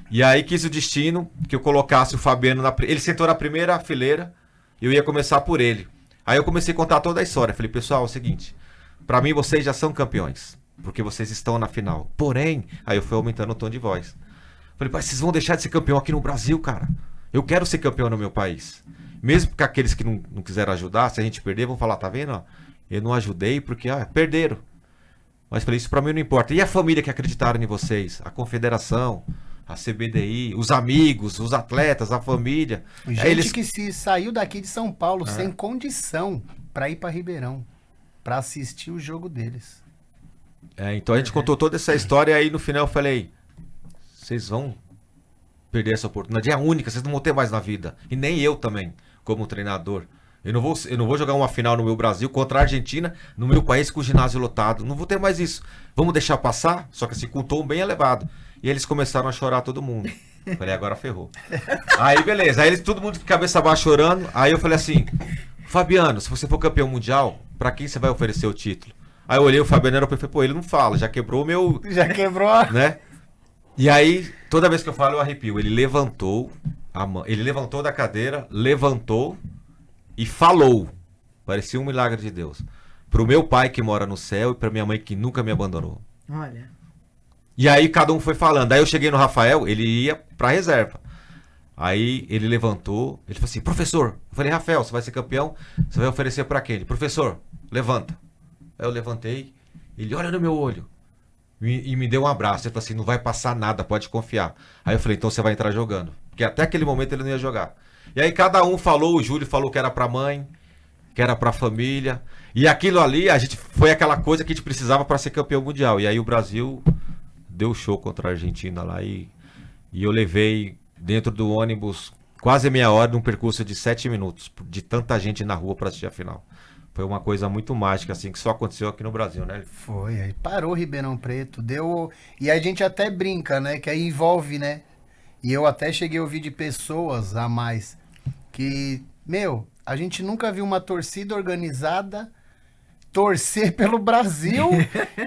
E aí quis o destino que eu colocasse o Fabiano ele sentou na primeira fileira, eu ia começar por ele. Aí eu comecei a contar toda a história. Falei, pessoal, é o seguinte, pra mim vocês já são campeões, porque vocês estão na final. Porém, aí eu fui aumentando o tom de voz. Falei, pai, vocês vão deixar de ser campeão aqui no Brasil, cara. Eu quero ser campeão no meu país. Mesmo que aqueles que não quiseram ajudar, se a gente perder, vão falar, tá vendo? Ó, eu não ajudei porque perderam. Mas falei, isso pra mim não importa. E a família que acreditaram em vocês? A confederação, a CBDI, os amigos, os atletas, a família. Gente que se saiu daqui de São Paulo sem condição para ir para Ribeirão, para assistir o jogo deles. Então a gente contou toda essa história e aí no final eu falei, vocês vão perder essa oportunidade. É a única, vocês não vão ter mais na vida. E nem eu também, como treinador. Eu não vou jogar uma final no meu Brasil contra a Argentina, no meu país com o ginásio lotado. Não vou ter mais isso. Vamos deixar passar, só que assim, com um tom bem elevado. E eles começaram a chorar todo mundo. Falei, agora ferrou. Aí beleza, aí todo mundo de cabeça baixa chorando. Aí eu falei assim, Fabiano, se você for campeão mundial, pra quem você vai oferecer o título? Aí eu olhei o Fabiano e falei, pô, ele não fala, já quebrou o meu... Já quebrou. Né? E aí, toda vez que eu falo eu arrepio. Ele levantou a mão, ele levantou da cadeira, levantou e falou. Parecia um milagre de Deus. Pro meu pai que mora no céu e pra minha mãe que nunca me abandonou. Olha. E aí cada um foi falando. Aí eu cheguei no Rafael, ele ia pra reserva. Aí ele levantou, ele falou assim, professor. Eu falei, Rafael, você vai ser campeão, você vai oferecer pra quem? Ele, professor, levanta. Aí eu levantei, ele olha no meu olho e me deu um abraço. Ele falou assim, não vai passar nada, pode confiar. Aí eu falei, então você vai entrar jogando. Porque até aquele momento ele não ia jogar. E aí cada um falou, o Júlio falou que era pra mãe, que era pra família. E aquilo ali, foi aquela coisa que a gente precisava pra ser campeão mundial. E aí o Brasil deu show contra a Argentina lá e eu levei dentro do ônibus quase meia hora num percurso de 7 minutos, de tanta gente na rua pra assistir a final. Foi uma coisa muito mágica, assim, que só aconteceu aqui no Brasil, né? Foi, aí parou Ribeirão Preto, deu... E a gente até brinca, né? Que aí envolve, né? E eu até cheguei a ouvir de pessoas a mais que, a gente nunca viu uma torcida organizada torcer pelo Brasil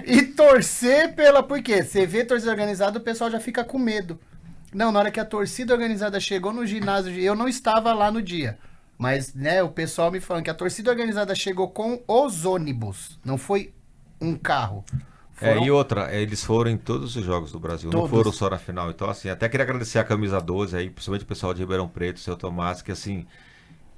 e torcer pela... Por quê? Você vê torcida organizada, o pessoal já fica com medo. Não, na hora que a torcida organizada chegou no ginásio, eu não estava lá no dia, mas, né, o pessoal me falando que a torcida organizada chegou com os ônibus, não foi um carro. E outra, eles foram em todos os jogos do Brasil, não foram só na final. Então, assim, até queria agradecer a camisa 12 aí, principalmente o pessoal de Ribeirão Preto, o seu Tomás, que assim,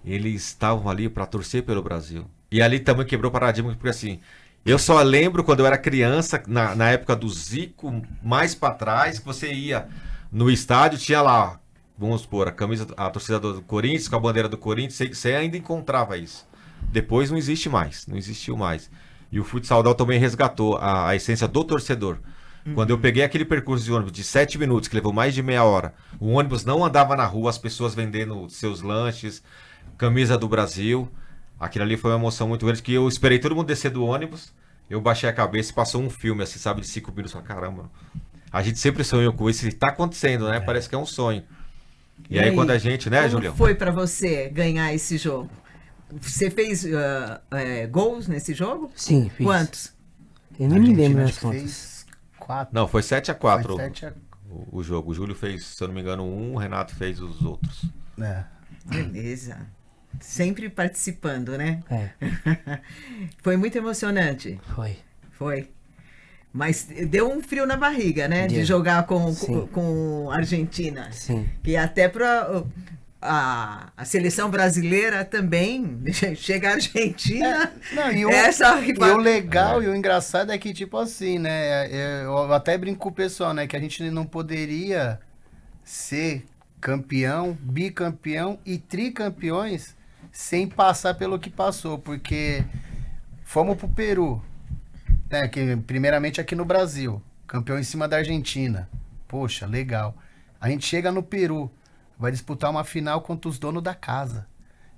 eles estavam ali para torcer pelo Brasil. E ali também quebrou o paradigma, porque assim, eu só lembro quando eu era criança, na época do Zico, mais para trás, que você ia no estádio tinha lá, vamos supor, a torcida do Corinthians com a bandeira do Corinthians, você ainda encontrava isso. Depois não existe mais, não existiu mais. E o Futsal também resgatou a essência do torcedor. Quando eu peguei aquele percurso de ônibus de 7 minutos, que levou mais de meia hora, o ônibus não andava na rua, as pessoas vendendo seus lanches, camisa do Brasil. Aquilo ali foi uma emoção muito grande, que eu esperei todo mundo descer do ônibus, eu baixei a cabeça e passou um filme, assim, sabe, de 5 minutos. Caramba, a gente sempre sonhou com isso e tá acontecendo, né? Parece que é um sonho. E aí quando a gente, né, Julião? Como foi pra você ganhar esse jogo? Você fez gols nesse jogo? Sim, fiz. Quantos? Eu nem me lembro das contas. Fez 4. Não, foi 7-4 Foi 7-4. o jogo. O Júlio fez, se eu não me engano, o Renato fez os outros. É. Beleza. Sempre participando, né? É, Foi muito emocionante. foi. Foi. Mas deu um frio na barriga, né? De Deu. jogar Sim. com a Argentina. Sim. Que até para a seleção brasileira também chega a Argentina. Não, e o legal e o engraçado é que, tipo assim, né? Eu até brinco com o pessoal, né? Que a gente não poderia ser campeão, bicampeão e tricampeões sem passar pelo que passou, porque fomos pro Peru, né? Que, primeiramente aqui no Brasil, campeão em cima da Argentina. Poxa, legal. A gente chega no Peru, vai disputar uma final contra os donos da casa.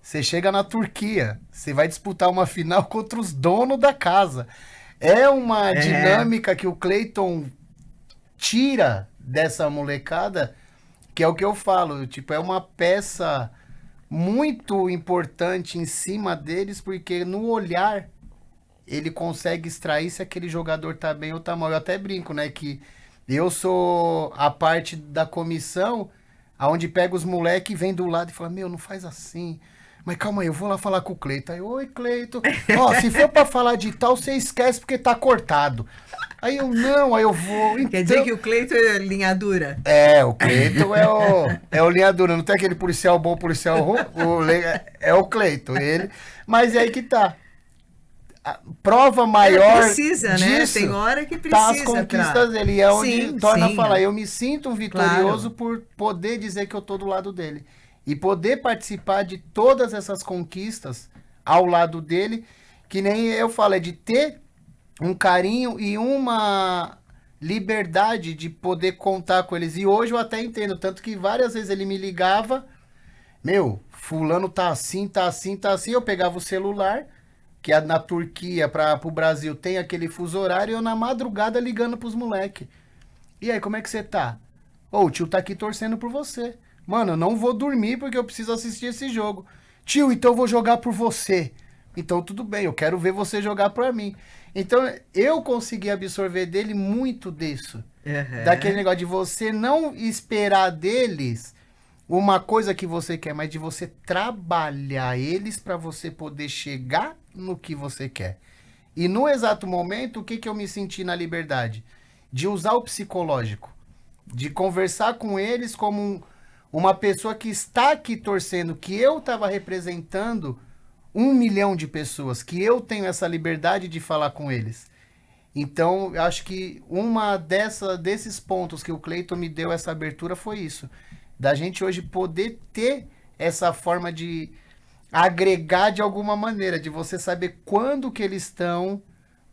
Você chega na Turquia, você vai disputar uma final contra os donos da casa. É uma dinâmica que o Cleiton tira dessa molecada, que é o que eu falo, tipo, é uma peça muito importante em cima deles, porque no olhar ele consegue extrair se aquele jogador tá bem ou tá mal. Eu até brinco, né, que eu sou a parte da comissão aonde pega os moleques e vem do lado e fala, meu, não faz assim. Mas calma aí, eu vou lá falar com o Cleiton. Aí, oi, Cleiton. Ó, se for pra falar de tal, você esquece porque tá cortado. Aí eu, não, aí eu vou. Então... Quer dizer que o Cleiton é linha dura? É, o Cleiton é o linha dura. Não tem aquele policial bom, policial ruim. É o Cleiton, ele. Mas é aí que tá. A prova maior precisa, disso, né? Tem hora que precisa. Tá as conquistas dele. É onde Sim, torna sim. a falar. Eu me sinto um vitorioso por poder dizer que eu tô do lado dele. E poder participar de todas essas conquistas ao lado dele, que nem eu falo, é de ter um carinho e uma liberdade de poder contar com eles. E hoje eu até entendo, tanto que várias vezes ele me ligava, meu, fulano tá assim, tá assim, tá assim. Eu pegava o celular, que na Turquia pro Brasil tem aquele fuso horário, e eu na madrugada ligando pros moleque. E aí, como é que você tá? Ô, o tio tá aqui torcendo por você. Mano, eu não vou dormir porque eu preciso assistir esse jogo. Tio, então eu vou jogar por você. Então tudo bem, eu quero ver você jogar pra mim. Então eu consegui absorver dele muito disso. Daquele negócio de você não esperar deles uma coisa que você quer, mas de você trabalhar eles pra você poder chegar no que você quer. E no exato momento, o que eu me senti na liberdade? De usar o psicológico. De conversar com eles como uma pessoa que está aqui torcendo, que eu estava representando 1 milhão de pessoas, que eu tenho essa liberdade de falar com eles. Então, eu acho que desses pontos que o Cleiton me deu essa abertura foi isso. Da gente hoje poder ter essa forma de agregar de alguma maneira, de você saber quando que eles estão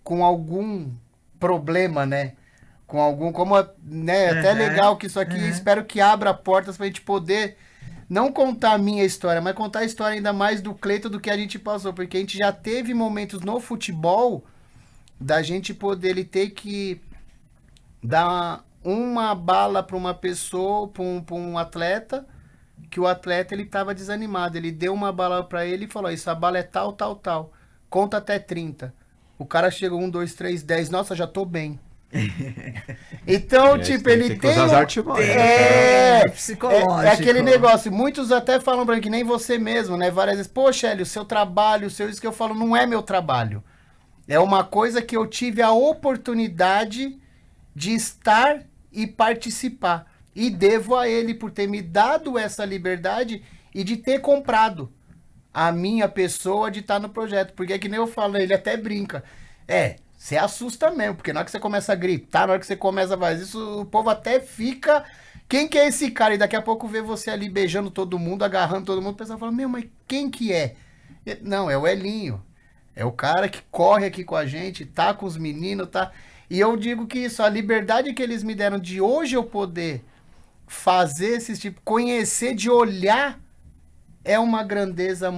com algum problema, né? Com algum, como, né, até legal que isso aqui, espero que abra portas pra gente poder não contar a minha história, mas contar a história ainda mais do Cleiton do que a gente passou, porque a gente já teve momentos no futebol da gente poder, ele ter que dar uma bala pra uma pessoa, pra um atleta, que o atleta, ele tava desanimado, ele deu uma bala pra ele e falou, isso, a bala é tal, tal, tal, conta até 30. O cara chegou 1, 2, 3, 10, nossa, já tô bem. Então, tipo, ele tem psicológico. É aquele negócio, muitos até falam pra mim, que nem você mesmo, né, várias vezes, poxa, Hélio, o seu trabalho, isso que eu falo, não é meu trabalho, é uma coisa que eu tive a oportunidade de estar e participar, e devo a ele por ter me dado essa liberdade e de ter comprado a minha pessoa de estar no projeto, porque é que nem eu falo, ele até brinca, você assusta mesmo, porque na hora que você começa a gritar, na hora que você começa a fazer isso, o povo até fica quem que é esse cara? E daqui a pouco vê você ali beijando todo mundo, agarrando todo mundo, o pessoal fala, meu, mas quem que é? Não, é o Elinho. É o cara que corre aqui com a gente, tá com os meninos, tá... E eu digo que isso, a liberdade que eles me deram de hoje eu poder fazer esse tipo, conhecer, de olhar, é uma grandeza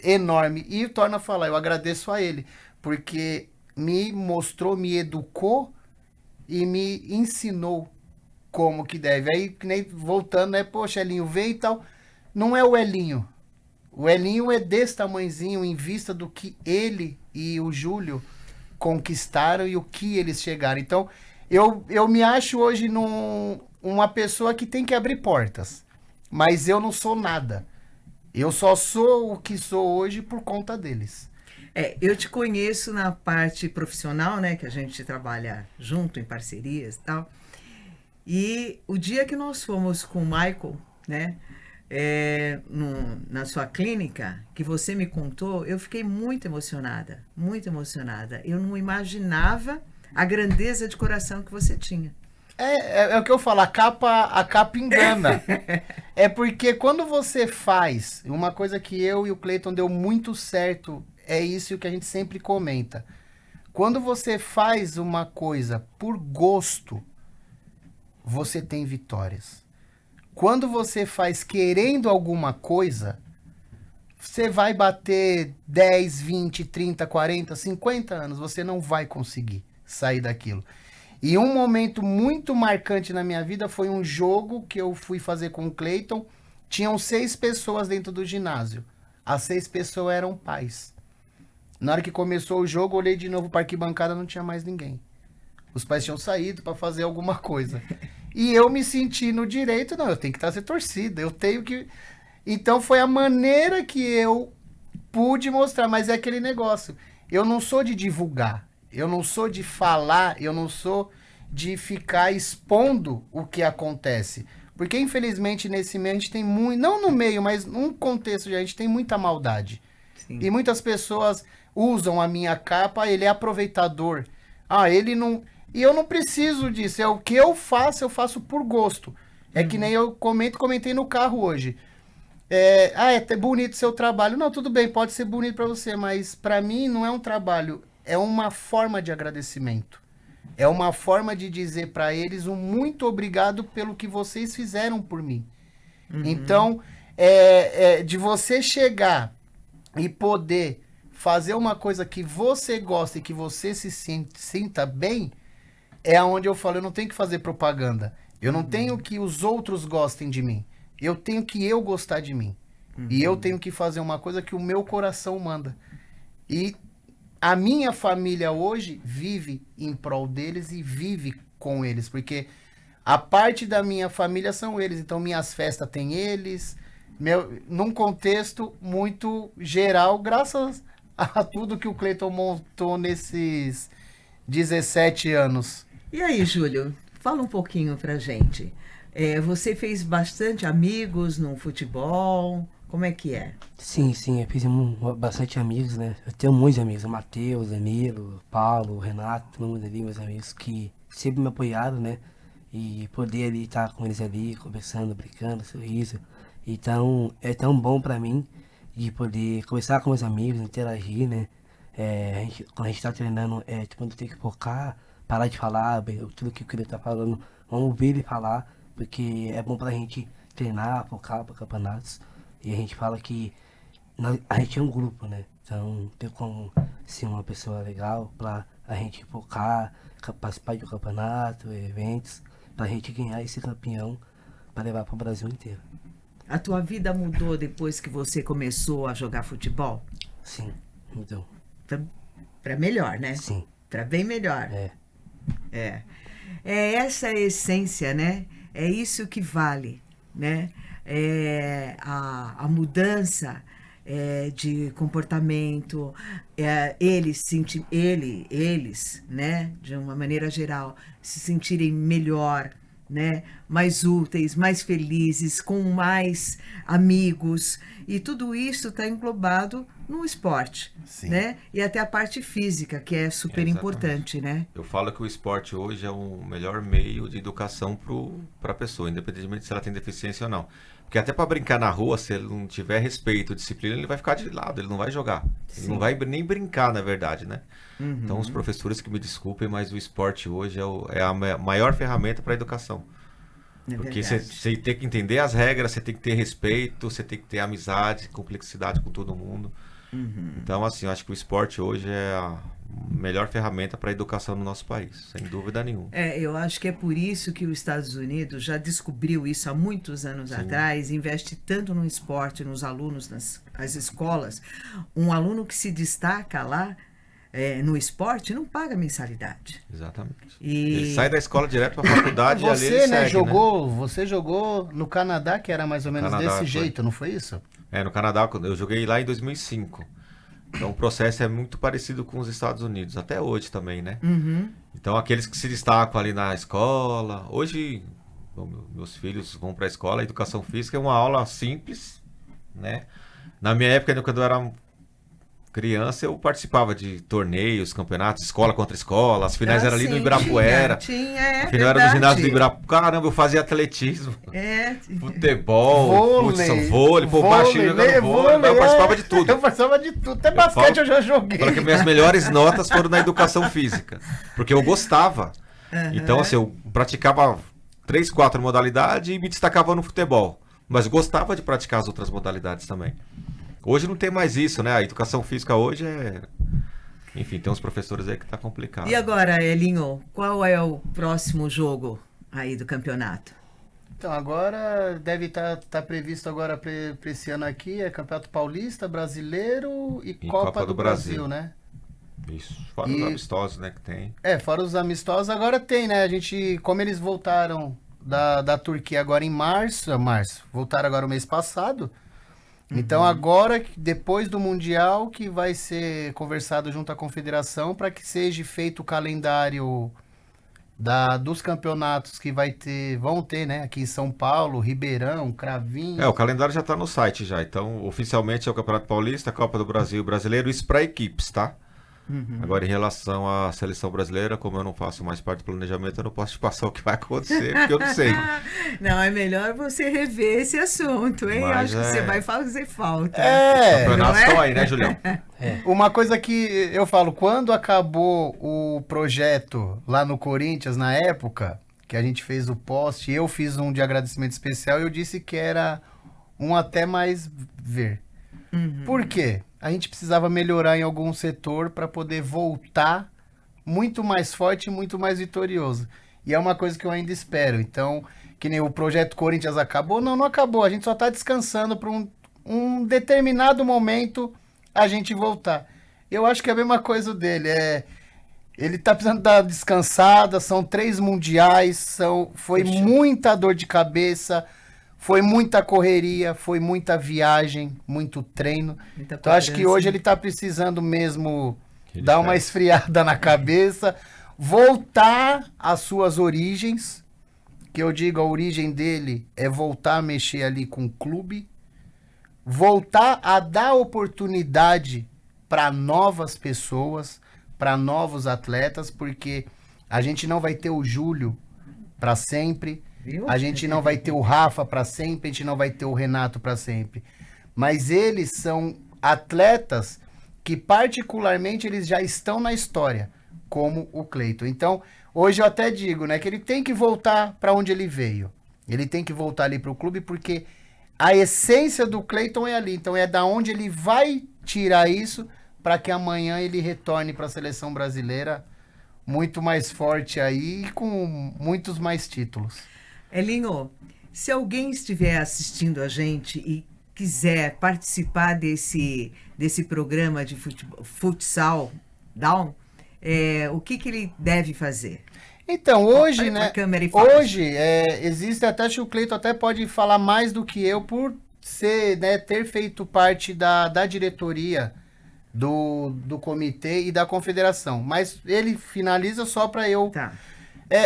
enorme. E torna a falar, eu agradeço a ele, porque me mostrou, me educou e me ensinou como que deve. Aí, que nem voltando, né? Poxa, Elinho veio e tal. Não é o Elinho. O Elinho é desse tamanhozinho em vista do que ele e o Júlio conquistaram e o que eles chegaram. Então, eu me acho hoje uma pessoa que tem que abrir portas. Mas eu não sou nada. Eu só sou o que sou hoje por conta deles. Eu te conheço na parte profissional, né? Que a gente trabalha junto, em parcerias e tal. E o dia que nós fomos com o Michael, né? Na sua clínica, que você me contou, eu fiquei muito emocionada, muito emocionada. Eu não imaginava a grandeza de coração que você tinha. É o que eu falo, a capa engana. É porque quando você faz, uma coisa que eu e o Cleiton deu muito certo, é isso que a gente sempre comenta. Quando você faz uma coisa por gosto, você tem vitórias. Quando você faz querendo alguma coisa, você vai bater 10, 20, 30, 40, 50 anos, você não vai conseguir sair daquilo. E um momento muito marcante na minha vida foi um jogo que eu fui fazer com o Cleiton. Tinham 6 pessoas dentro do ginásio. As 6 pessoas eram pais. Na hora que começou o jogo, eu olhei de novo para a arquibancada, não tinha mais ninguém. Os pais tinham saído para fazer alguma coisa. E eu me senti no direito, não, eu tenho que trazer torcida, eu tenho que... Então foi a maneira que eu pude mostrar, mas é aquele negócio. Eu não sou de divulgar, eu não sou de falar, eu não sou de ficar expondo o que acontece. Porque infelizmente nesse meio a gente tem muito, não no meio, mas num contexto a gente tem muita maldade. Sim. E muitas pessoas usam a minha capa, ele é aproveitador. Ele não... E eu não preciso disso, é o que eu faço por gosto. É que nem eu comentei no carro hoje. É bonito o seu trabalho. Não, tudo bem, pode ser bonito para você, mas para mim não é um trabalho, é uma forma de agradecimento. É uma forma de dizer para eles um muito obrigado pelo que vocês fizeram por mim. Então, de você chegar e poder fazer uma coisa que você gosta e que você se sinta bem, é onde eu falo, eu não tenho que fazer propaganda. Eu não tenho que os outros gostem de mim. Eu tenho que eu gostar de mim. E eu tenho que fazer uma coisa que o meu coração manda. E a minha família hoje vive em prol deles e vive com eles. Porque a parte da minha família são eles. Então minhas festas têm eles. Num contexto muito geral, graças a tudo que o Cleiton montou nesses 17 anos. E aí, Júlio, fala um pouquinho pra gente. Você fez bastante amigos no futebol, como é que é? Sim, eu fiz bastante amigos, né? Eu tenho muitos amigos, o Matheus, Emílio, Paulo, Renato, todo mundo ali, meus amigos que sempre me apoiaram, né? E poder ali estar com eles ali, conversando, brincando, sorriso. Então, é tão bom pra mim de poder conversar com meus amigos, interagir, né? Quando a gente tá treinando, quando tem que focar, parar de falar, tudo que o Cleiton tá falando, vamos ouvir ele falar, porque é bom pra gente treinar, focar para campeonatos. E a gente fala que a gente é um grupo, né? Então tem como ser uma pessoa legal pra a gente focar, participar de um campeonato, eventos, pra gente ganhar esse campeão pra levar pro Brasil inteiro. A tua vida mudou depois que você começou a jogar futebol? Sim, mudou. Pra melhor, né? Sim. Pra bem melhor. É essa a essência, né? É isso que vale, né? A mudança de comportamento, eles, né? De uma maneira geral, se sentirem melhor, né, mais úteis, mais felizes, com mais amigos, e tudo isso está englobado no esporte, Sim. né, e até a parte física, que é super importante, né? Eu falo que o esporte hoje é o melhor meio de educação para a pessoa, independentemente se ela tem deficiência ou não. Porque até para brincar na rua, se ele não tiver respeito, disciplina, ele vai ficar de lado, ele não vai jogar. Ele não vai nem brincar, na verdade, né? Então, os professores que me desculpem, mas o esporte hoje é a maior ferramenta para a educação. Porque você tem que entender as regras, você tem que ter respeito, você tem que ter amizade, complexidade com todo mundo. Então, assim, eu acho que o esporte hoje é a melhor ferramenta para a educação no nosso país, sem dúvida nenhuma. Eu acho que é por isso que os Estados Unidos já descobriu isso há muitos anos atrás, investe tanto no esporte, nos alunos, nas escolas. Um aluno que se destaca lá no esporte não paga mensalidade. Exatamente. Ele sai da escola direto para a faculdade e ali ele segue, Você jogou no Canadá, que era mais ou menos desse jeito, não foi isso? No Canadá, eu joguei lá em 2005. Então o processo é muito parecido com os Estados Unidos, até hoje também, né? Então aqueles que se destacam ali na escola, hoje meus filhos vão para a escola, a educação física é uma aula simples, né? Na minha época, quando eu era criança, eu participava de torneios, campeonatos, escola contra escola, as finais eram ali no Ibirapuera. Tinha, a final era no ginásio do Ibirapuera. Caramba, eu fazia atletismo, futebol, vôlei, baixinho jogando vôlei, eu participava de tudo. Eu participava de tudo, até basquete eu já joguei. Porque minhas melhores notas foram na educação física, porque eu gostava. Então, assim, eu praticava 3, 4 modalidades e me destacava no futebol, mas gostava de praticar as outras modalidades também. Hoje não tem mais isso, né? A educação física hoje Enfim, tem uns professores aí que tá complicado. E agora, Elinho, qual é o próximo jogo aí do campeonato? Então, agora deve estar previsto agora para esse ano aqui, Campeonato Paulista, Brasileiro e Copa do Brasil, né? Isso, fora os amistosos, né, que tem. Fora os amistosos, agora tem, né? A gente, como eles voltaram da Turquia agora em março, voltaram agora o mês passado. Então agora, depois do Mundial, que vai ser conversado junto à Confederação para que seja feito o calendário dos campeonatos que vão ter, né? Aqui em São Paulo, Ribeirão, Cravinhos. O calendário já está no site já. Então, oficialmente é o Campeonato Paulista, Copa do Brasil, Brasileiro, isso para equipes, tá? Agora, em relação à seleção brasileira, como eu não faço mais parte do planejamento, eu não posso te passar o que vai acontecer, porque eu não sei. Não, é melhor você rever esse assunto, hein? Mas acho que você vai fazer falta. Os campeonatos estão aí, né, Julião? Uma coisa que eu falo, quando acabou o projeto lá no Corinthians, na época, que a gente fez o post, eu fiz um de agradecimento especial, eu disse que era um até mais ver. Por quê? A gente precisava melhorar em algum setor para poder voltar muito mais forte e muito mais vitorioso. E é uma coisa que eu ainda espero. Então, que nem o projeto Corinthians acabou, não acabou. A gente só está descansando para um determinado momento a gente voltar. Eu acho que é a mesma coisa dele. Ele está precisando dar descansada, são 3 mundiais, foi muita dor de cabeça, foi muita correria, foi muita viagem, muito treino. Então acho que hoje ele está precisando mesmo dar uma esfriada na cabeça, voltar às suas origens, que eu digo, a origem dele é voltar a mexer ali com o clube, voltar a dar oportunidade para novas pessoas, para novos atletas, porque a gente não vai ter o Júlio para sempre, a gente não vai ter o Rafa para sempre, a gente não vai ter o Renato para sempre. Mas eles são atletas que particularmente eles já estão na história, como o Cleiton. Então, hoje eu até digo, né, que ele tem que voltar para onde ele veio. Ele tem que voltar ali para o clube, porque a essência do Cleiton é ali. Então, é da onde ele vai tirar isso para que amanhã ele retorne para a seleção brasileira muito mais forte aí e com muitos mais títulos. Elinho, se alguém estiver assistindo a gente e quiser participar desse programa de futsal down, o que ele deve fazer? Então, hoje, né? Hoje, existe até, acho que o Cleiton até pode falar mais do que eu por ser, né, ter feito parte da diretoria do comitê e da confederação. Mas ele finaliza só para eu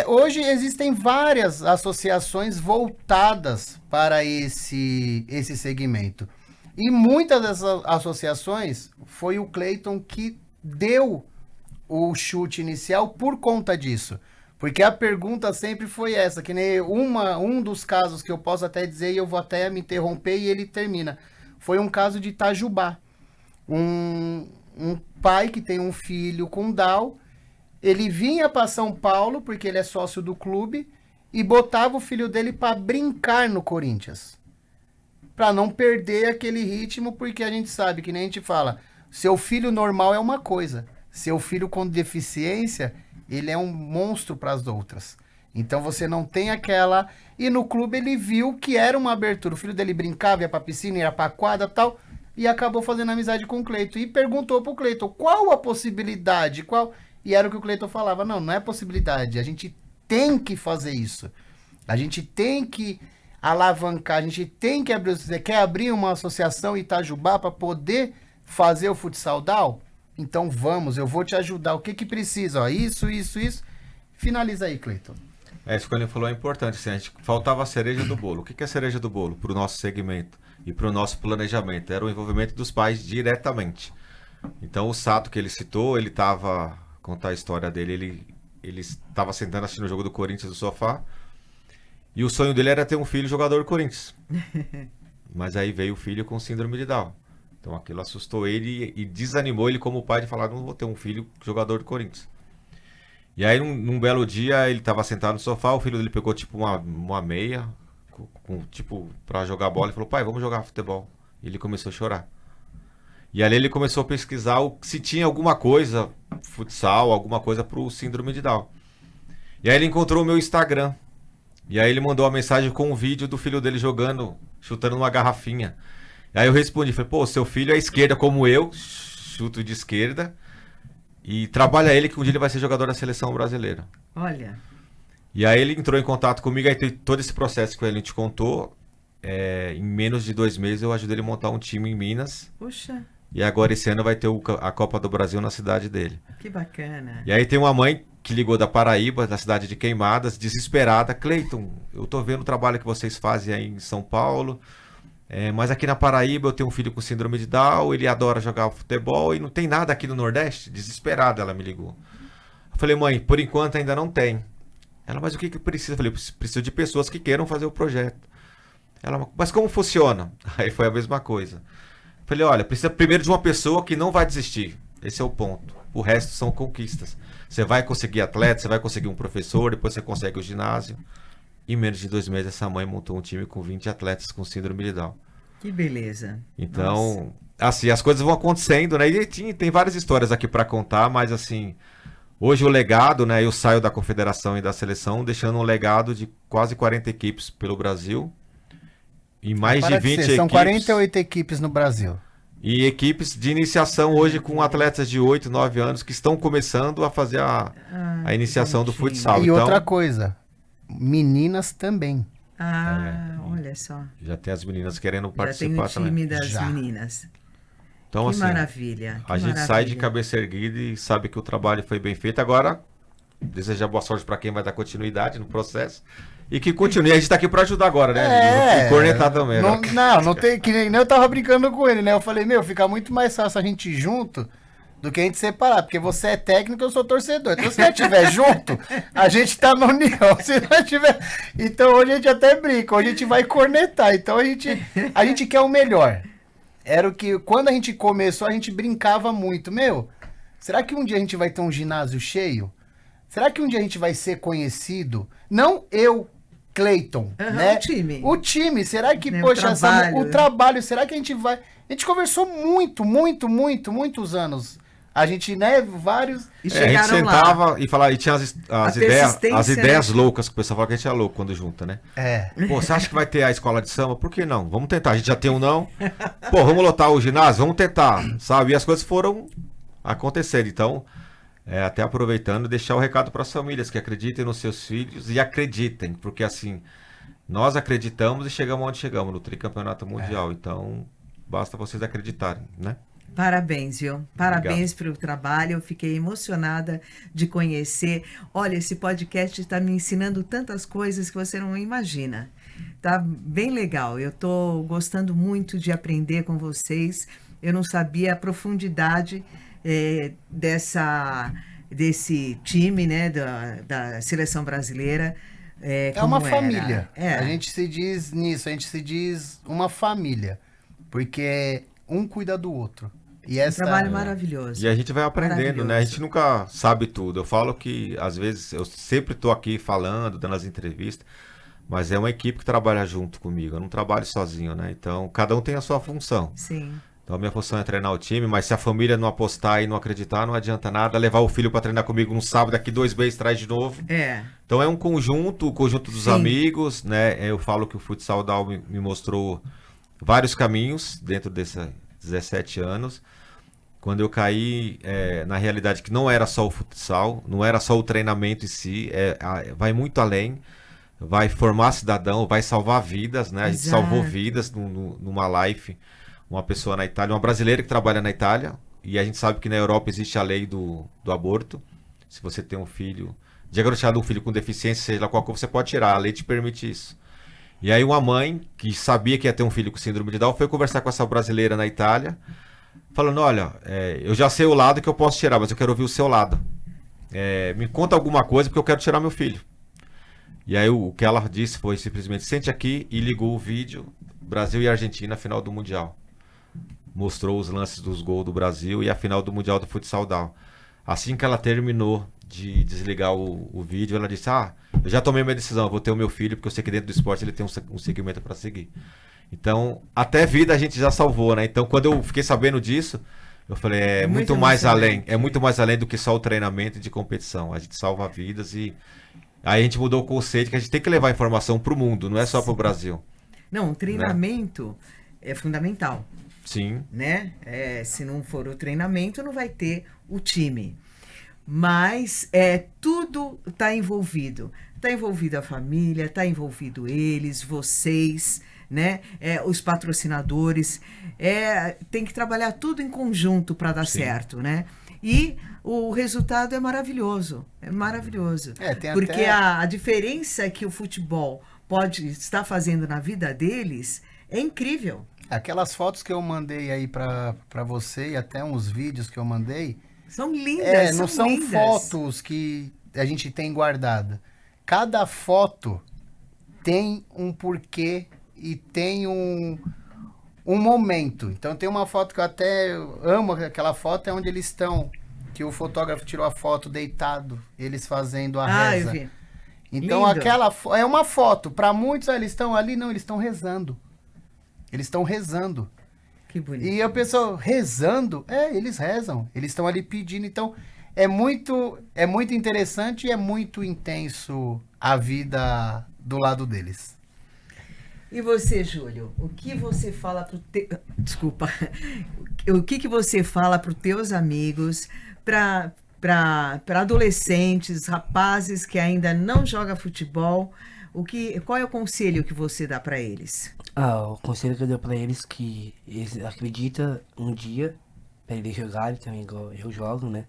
Hoje existem várias associações voltadas para esse segmento. E muitas dessas associações foi o Cleiton que deu o chute inicial por conta disso. Porque a pergunta sempre foi essa, que nem um dos casos que eu posso até dizer, e eu vou até me interromper e ele termina. Foi um caso de Itajubá. Um pai que tem um filho com Down, ele vinha para São Paulo, porque ele é sócio do clube, e botava o filho dele para brincar no Corinthians. Para não perder aquele ritmo, porque a gente sabe, que nem a gente fala, seu filho normal é uma coisa, seu filho com deficiência, ele é um monstro para as outras. Então você não tem aquela... E no clube ele viu que era uma abertura. O filho dele brincava, ia pra piscina, ia pra quadra e tal, e acabou fazendo amizade com o Cleiton. E perguntou pro Cleiton, qual a possibilidade? E era o que o Cleiton falava, não é possibilidade, a gente tem que fazer isso. A gente tem que alavancar, a gente tem que abrir... Você quer abrir uma associação Itajubá para poder fazer o futsal down? Então vamos, eu vou te ajudar. O que precisa? Ó, isso. Finaliza aí, Cleiton. Isso que ele falou é importante. Assim, faltava a cereja do bolo. O que é a cereja do bolo para o nosso segmento e para o nosso planejamento? Era o envolvimento dos pais diretamente. Então o Sato que ele citou, ele estava... Contar a história dele, ele estava sentando assistindo o jogo do Corinthians no sofá e o sonho dele era ter um filho jogador do Corinthians. Mas aí veio o filho com síndrome de Down. Então aquilo assustou ele e desanimou ele como pai de falar, não vou ter um filho jogador do Corinthians. E aí num belo dia ele estava sentado no sofá, o filho dele pegou tipo uma meia, tipo para jogar bola e falou, pai, vamos jogar futebol. E ele começou a chorar. E ali ele começou a pesquisar se tinha alguma coisa, futsal, alguma coisa pro síndrome de Down. E aí ele encontrou o meu Instagram. E aí ele mandou uma mensagem com um vídeo do filho dele jogando, chutando uma garrafinha. E aí eu respondi, falei, pô, seu filho é esquerda como eu, chuto de esquerda, e trabalha ele que um dia ele vai ser jogador da seleção brasileira. Olha. E aí ele entrou em contato comigo, aí todo esse processo que ele te contou, em menos de 2 meses eu ajudei ele a montar um time em Minas. Puxa. E agora esse ano vai ter a Copa do Brasil na cidade dele. Que bacana. E aí tem uma mãe que ligou da Paraíba, da cidade de Queimadas, desesperada. Cleiton, eu tô vendo o trabalho que vocês fazem aí em São Paulo, mas aqui na Paraíba eu tenho um filho com síndrome de Down, ele adora jogar futebol e não tem nada aqui no Nordeste? Desesperada ela me ligou. Eu falei, mãe, por enquanto ainda não tem. Ela, mas o que precisa? Eu falei, preciso de pessoas que queiram fazer o projeto. Ela, mas como funciona? Aí foi a mesma coisa. Falei, olha, precisa primeiro de uma pessoa que não vai desistir. Esse é o ponto. O resto são conquistas. Você vai conseguir atleta, você vai conseguir um professor, depois você consegue o ginásio. Em menos de 2 meses, essa mãe montou um time com 20 atletas com síndrome de Down. Que beleza. Então, assim, as coisas vão acontecendo, né? E tem várias histórias aqui para contar, mas assim, hoje o legado, né? Eu saio da confederação e da seleção, deixando um legado de quase 40 equipes pelo Brasil. E mais de 20 equipes. São 48 equipes no Brasil. E equipes de iniciação hoje com atletas de 8, 9 anos que estão começando a fazer a iniciação do futsal. E então, outra coisa, meninas também. Olha só. Já tem as meninas querendo participar também. Já tem o time das meninas. Então, que assim, maravilha. A gente sai de cabeça erguida e sabe que o trabalho foi bem feito. Agora, desejar boa sorte para quem vai dar continuidade no processo. E que continue. A gente tá aqui pra ajudar agora, né? E cornetar também. Não tem. Que nem eu tava brincando com ele, né? Eu falei, fica muito mais fácil a gente ir junto do que a gente separar. Porque você é técnico, eu sou torcedor. Então, se nós estiver junto, a gente tá na união. Se nós tiver... Então, hoje a gente até brinca. Hoje a gente vai cornetar. Então, a gente quer o melhor. Era o que, quando a gente começou, a gente brincava muito. Será que um dia a gente vai ter um ginásio cheio? Será que um dia a gente vai ser conhecido? Não eu, Cleiton, né? O time, será que, o trabalho, será que a gente vai... A gente conversou muitos anos. A gente, né, vários... E chegaram a gente sentava lá. E falava, e tinha as ideias loucas, que o pessoal fala que a gente é louco quando junta, né? Pô, você acha que vai ter a escola de samba? Por que não? Vamos tentar, a gente já tem um não. Pô, vamos lotar o ginásio? Vamos tentar, sabe? E as coisas foram acontecendo, então... até aproveitando, deixar o recado para as famílias que acreditem nos seus filhos e acreditem, porque assim, nós acreditamos e chegamos onde chegamos, no tricampeonato mundial, então basta vocês acreditarem, né? Parabéns, viu? Parabéns pelo trabalho. Eu fiquei emocionada de conhecer. Olha, esse podcast está me ensinando tantas coisas que você não imagina. Tá bem legal. Eu estou gostando muito de aprender com vocês. Eu não sabia a profundidade desse time, né, da seleção brasileira. É uma família. A gente se diz nisso, a gente se diz uma família. Porque um cuida do outro. E um trabalho maravilhoso. E a gente vai aprendendo, né? A gente nunca sabe tudo. Eu falo que, às vezes, eu sempre estou aqui falando, dando as entrevistas, mas é uma equipe que trabalha junto comigo. Eu não trabalho sozinho, né? Então, cada um tem a sua função. Sim. Então, a minha função é treinar o time, mas se a família não apostar e não acreditar, não adianta nada. Levar o filho para treinar comigo no sábado, daqui 2 meses traz de novo. Então, é um conjunto, o conjunto dos amigos, né? Eu falo que o Futsal Down me mostrou vários caminhos dentro desses 17 anos. Quando eu caí na realidade que não era só o futsal, não era só o treinamento em si, vai muito além, vai formar cidadão, vai salvar vidas, né? A gente salvou vidas numa live, uma pessoa na Itália, uma brasileira que trabalha na Itália, e a gente sabe que na Europa existe a lei do aborto. Se você tem um filho, diagnosticado um filho com deficiência, seja lá qual for, você pode tirar, a lei te permite isso. E aí uma mãe que sabia que ia ter um filho com síndrome de Down foi conversar com essa brasileira na Itália, falando, olha, eu já sei o lado que eu posso tirar, mas eu quero ouvir o seu lado. Me conta alguma coisa porque eu quero tirar meu filho. E aí o que ela disse foi simplesmente, sente aqui, e ligou o vídeo, Brasil e Argentina, final do Mundial. Mostrou os lances dos gols do Brasil e a final do Mundial do Futsal Down. Assim que ela terminou de desligar o vídeo, ela disse, eu já tomei minha decisão, eu vou ter o meu filho, porque eu sei que dentro do esporte ele tem um segmento para seguir. Então, até vida a gente já salvou, né? Então, quando eu fiquei sabendo disso, eu falei, é muito mais além. É muito mais além do que só o treinamento de competição. A gente salva vidas e aí a gente mudou o conceito que a gente tem que levar informação para o mundo, não é só para o Brasil. Não, o treinamento é fundamental. Sim. Né? Se não for o treinamento, não vai ter o time. Mas tudo está envolvido. Está envolvida a família, está envolvido eles, vocês, né? Os patrocinadores. Tem que trabalhar tudo em conjunto para dar certo, né? E o resultado é maravilhoso. É maravilhoso. Porque a diferença que o futebol pode estar fazendo na vida deles é incrível. Aquelas fotos que eu mandei aí para você e até uns vídeos que eu mandei... São lindas, não são lindas. Fotos que a gente tem guardada. Cada foto tem um porquê e tem um momento. Então tem uma foto que eu até amo, aquela foto é onde eles estão, que o fotógrafo tirou a foto deitado, eles fazendo a reza. Eu vi. Então lindo. Aquela é uma foto. Para muitos, eles estão ali, não, eles estão rezando. Eles estão rezando. Que bonito. E a pessoa rezando, eles rezam. Eles estão ali pedindo. Então, é muito interessante e é muito intenso a vida do lado deles. E você, Júlio? O que você fala Desculpa. O que você fala para os teus amigos, para adolescentes, rapazes que ainda não jogam futebol? Qual é o conselho que você dá para eles? O conselho que eu dou para eles que eles acreditam um dia para eles jogarem também, igual eu jogo, né?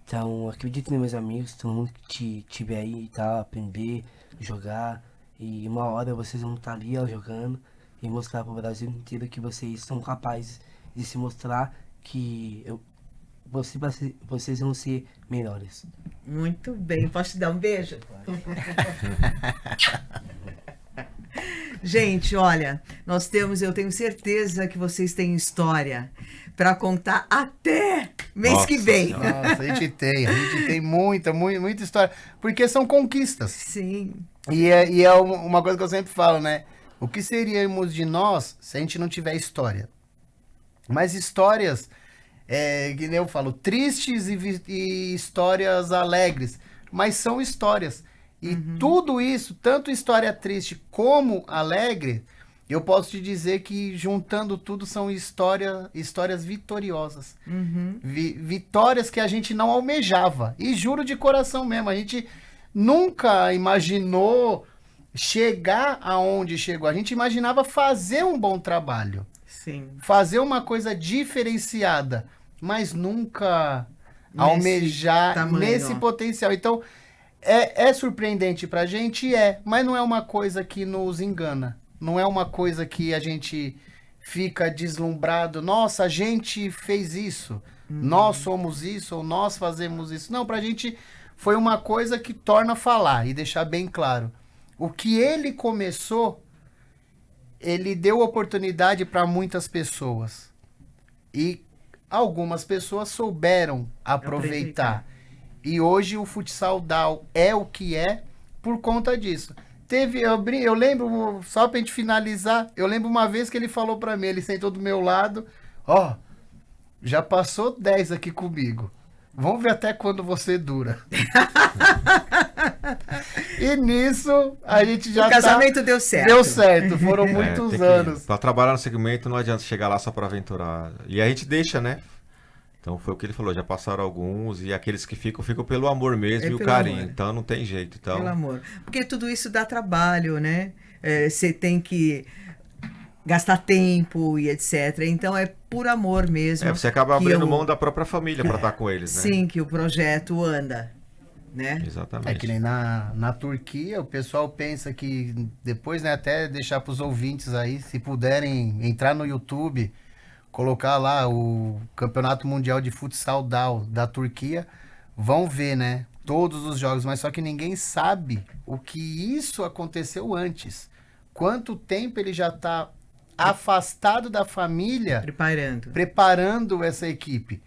Então, acredito nos meus amigos, todo mundo que tiver aí, tá? Aprender, jogar. E uma hora vocês vão estar ali jogando e mostrar para o Brasil inteiro que vocês são capazes de se mostrar que vocês vão ser melhores. Muito bem. Posso te dar um beijo? Gente, olha, eu tenho certeza que vocês têm história para contar até mês que vem. Nossa, a gente tem muita história, porque são conquistas. Sim. E é uma coisa que eu sempre falo, né? O que seríamos de nós se a gente não tiver história? Mas histórias, que nem eu falo, tristes e histórias alegres, mas são histórias. E tudo isso, tanto história triste como alegre, eu posso te dizer que juntando tudo são histórias vitoriosas. Vitórias que a gente não almejava. E juro de coração mesmo, a gente nunca imaginou chegar aonde chegou. A gente imaginava fazer um bom trabalho. Sim. Fazer uma coisa diferenciada, mas nunca almejar tamanho, nesse potencial. Então, é surpreendente pra gente, mas não é uma coisa que nos engana. Não é uma coisa que a gente fica deslumbrado. Nossa, a gente fez isso. Nós somos isso, ou nós fazemos isso. Não, pra gente foi uma coisa que torna falar e deixar bem claro. O que ele começou, ele deu oportunidade para muitas pessoas. E algumas pessoas souberam aproveitar. E hoje o futsal DAO é o que é por conta disso. Eu lembro, só pra gente finalizar, eu lembro uma vez que ele falou pra mim, ele sentou do meu lado, já passou 10 aqui comigo. Vamos ver até quando você dura. E nisso, a gente já o casamento deu certo. Deu certo, foram muitos anos. Pra trabalhar no segmento não adianta chegar lá só pra aventurar. E a gente deixa, né? Então foi o que ele falou, já passaram alguns e aqueles que ficam pelo amor mesmo e o carinho. Amor. Então não tem jeito. Então... Pelo amor. Porque tudo isso dá trabalho, né? Você tem que gastar tempo e etc. Então é por amor mesmo. Você acaba abrindo mão da própria família para estar com eles, né? Sim, que o projeto anda, né? Exatamente. É que nem na Turquia, o pessoal pensa que depois, né, até deixar para os ouvintes aí, se puderem entrar no YouTube, colocar lá o Campeonato Mundial de Futsal DAO da Turquia, vão ver, né, todos os jogos, mas só que ninguém sabe o que isso aconteceu antes. Quanto tempo ele já está afastado da família, preparando essa equipe.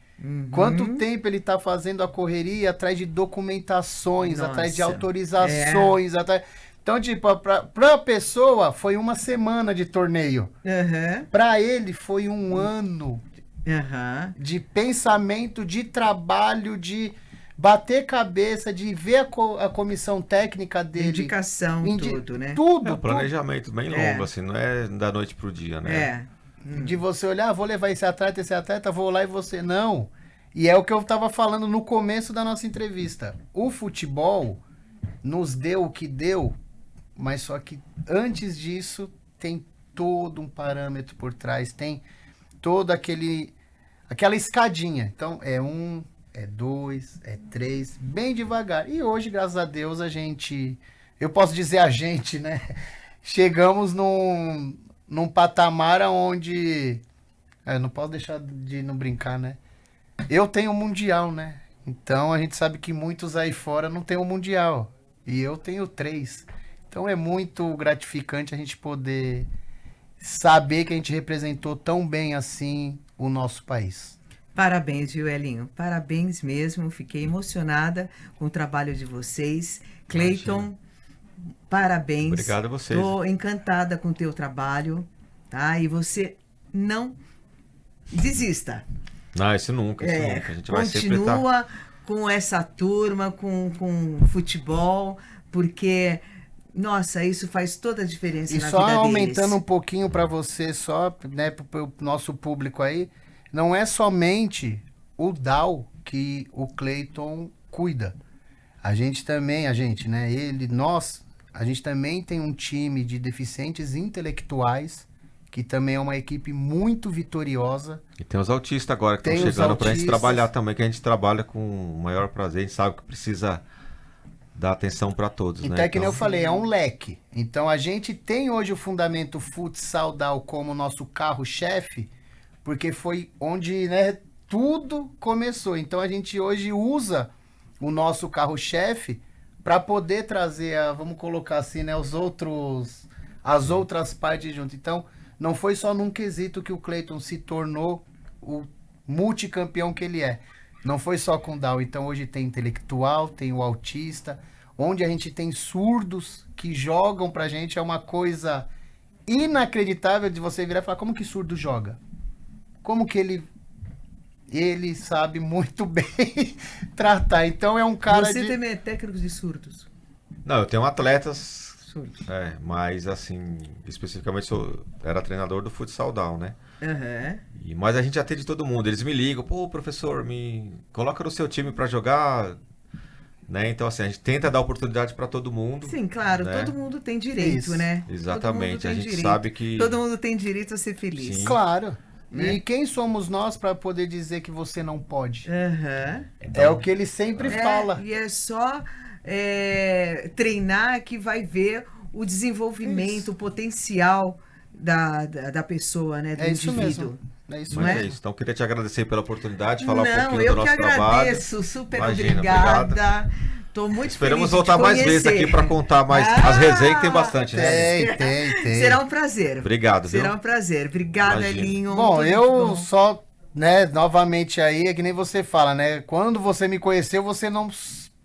Quanto tempo ele está fazendo a correria atrás de documentações, atrás de autorizações, Então, tipo, para a pessoa foi uma semana de torneio. Para ele foi um ano de pensamento, de trabalho, de bater cabeça, de ver a comissão técnica dele. Indicação, tudo, né? Tudo. É um planejamento bem longo, assim, não é da noite pro dia, né? De você olhar, vou levar esse atleta, vou lá e você... Não. E é o que eu tava falando no começo da nossa entrevista. O futebol nos deu o que deu, mas só que antes disso tem todo um parâmetro por trás, tem toda aquela escadinha. Então, é 1, é 2, é 3, bem devagar. E hoje, graças a Deus, eu posso dizer a gente, né? Chegamos num patamar onde... não posso deixar de não brincar, né? Eu tenho um mundial, né? Então, a gente sabe que muitos aí fora não tem um mundial. E eu tenho 3. Então, é muito gratificante a gente poder saber que a gente representou tão bem assim o nosso país. Parabéns, viu, Elinho? Parabéns mesmo. Fiquei emocionada com o trabalho de vocês. Cleiton, parabéns. Obrigado a vocês. Estou encantada com o teu trabalho, tá? E você não desista. Não, isso nunca. A gente vai sempre continua com essa turma, com futebol, porque... Nossa, isso faz toda a diferença na vida deles. E só aumentando um pouquinho para você, né, para o nosso público aí, não é somente o DAO que o Cleiton cuida. A gente também, a gente também tem um time de deficientes intelectuais, que também é uma equipe muito vitoriosa. E tem os autistas agora que estão chegando para a gente trabalhar também, que a gente trabalha com o maior prazer, a gente sabe que precisa... dar atenção para todos, então, né? É que nem eu falei, é um leque. Então, a gente tem hoje o Fundamento Futsal DAO como nosso carro-chefe, porque foi onde, né, tudo começou. Então, a gente hoje usa o nosso carro-chefe para poder trazer, vamos colocar assim, né, as outras partes junto. Então, não foi só num quesito que o Cleiton se tornou o multicampeão que ele é. Não foi só com o DAO. Então, hoje tem intelectual, tem o autista, onde a gente tem surdos que jogam pra gente. É uma coisa inacreditável de você virar e falar, como que surdo joga? Como que ele sabe muito bem tratar. Então, é um cara Você também é técnico de surdos? Não, eu tenho atletas surdos. Mas, assim, especificamente era treinador do futsal DAO, né? Mas a gente atende todo mundo, eles me ligam, pô, professor, me coloca no seu time pra jogar. Né? Então, assim, a gente tenta dar oportunidade para todo mundo. Sim, claro, né? todo mundo tem direito, Isso. né? Exatamente, a gente direito. sabe que... Todo mundo tem direito a ser feliz. Sim. Claro. Né? E quem somos nós para poder dizer que você não pode? Aham. É o que ele sempre É, fala. e é só treinar que vai ver o desenvolvimento, Isso. o potencial da pessoa, né? Do É isso indivíduo. mesmo. É isso Mas Não é é? isso. Então, queria te agradecer pela oportunidade de falar um Não, pouquinho eu do que nosso trabalho. agradeço. Super Imagina, obrigada. Tô muito Esperamos feliz de voltar te mais vezes conhecer. aqui para contar mais. Ah! As resenhas que tem bastante, né? Tem. Será um prazer. Obrigado, viu? Será um prazer. Obrigada, Imagina. Elinho. Bom, Tudo eu bom. só, né, novamente aí, é que nem você fala, né? Quando você me conheceu, você não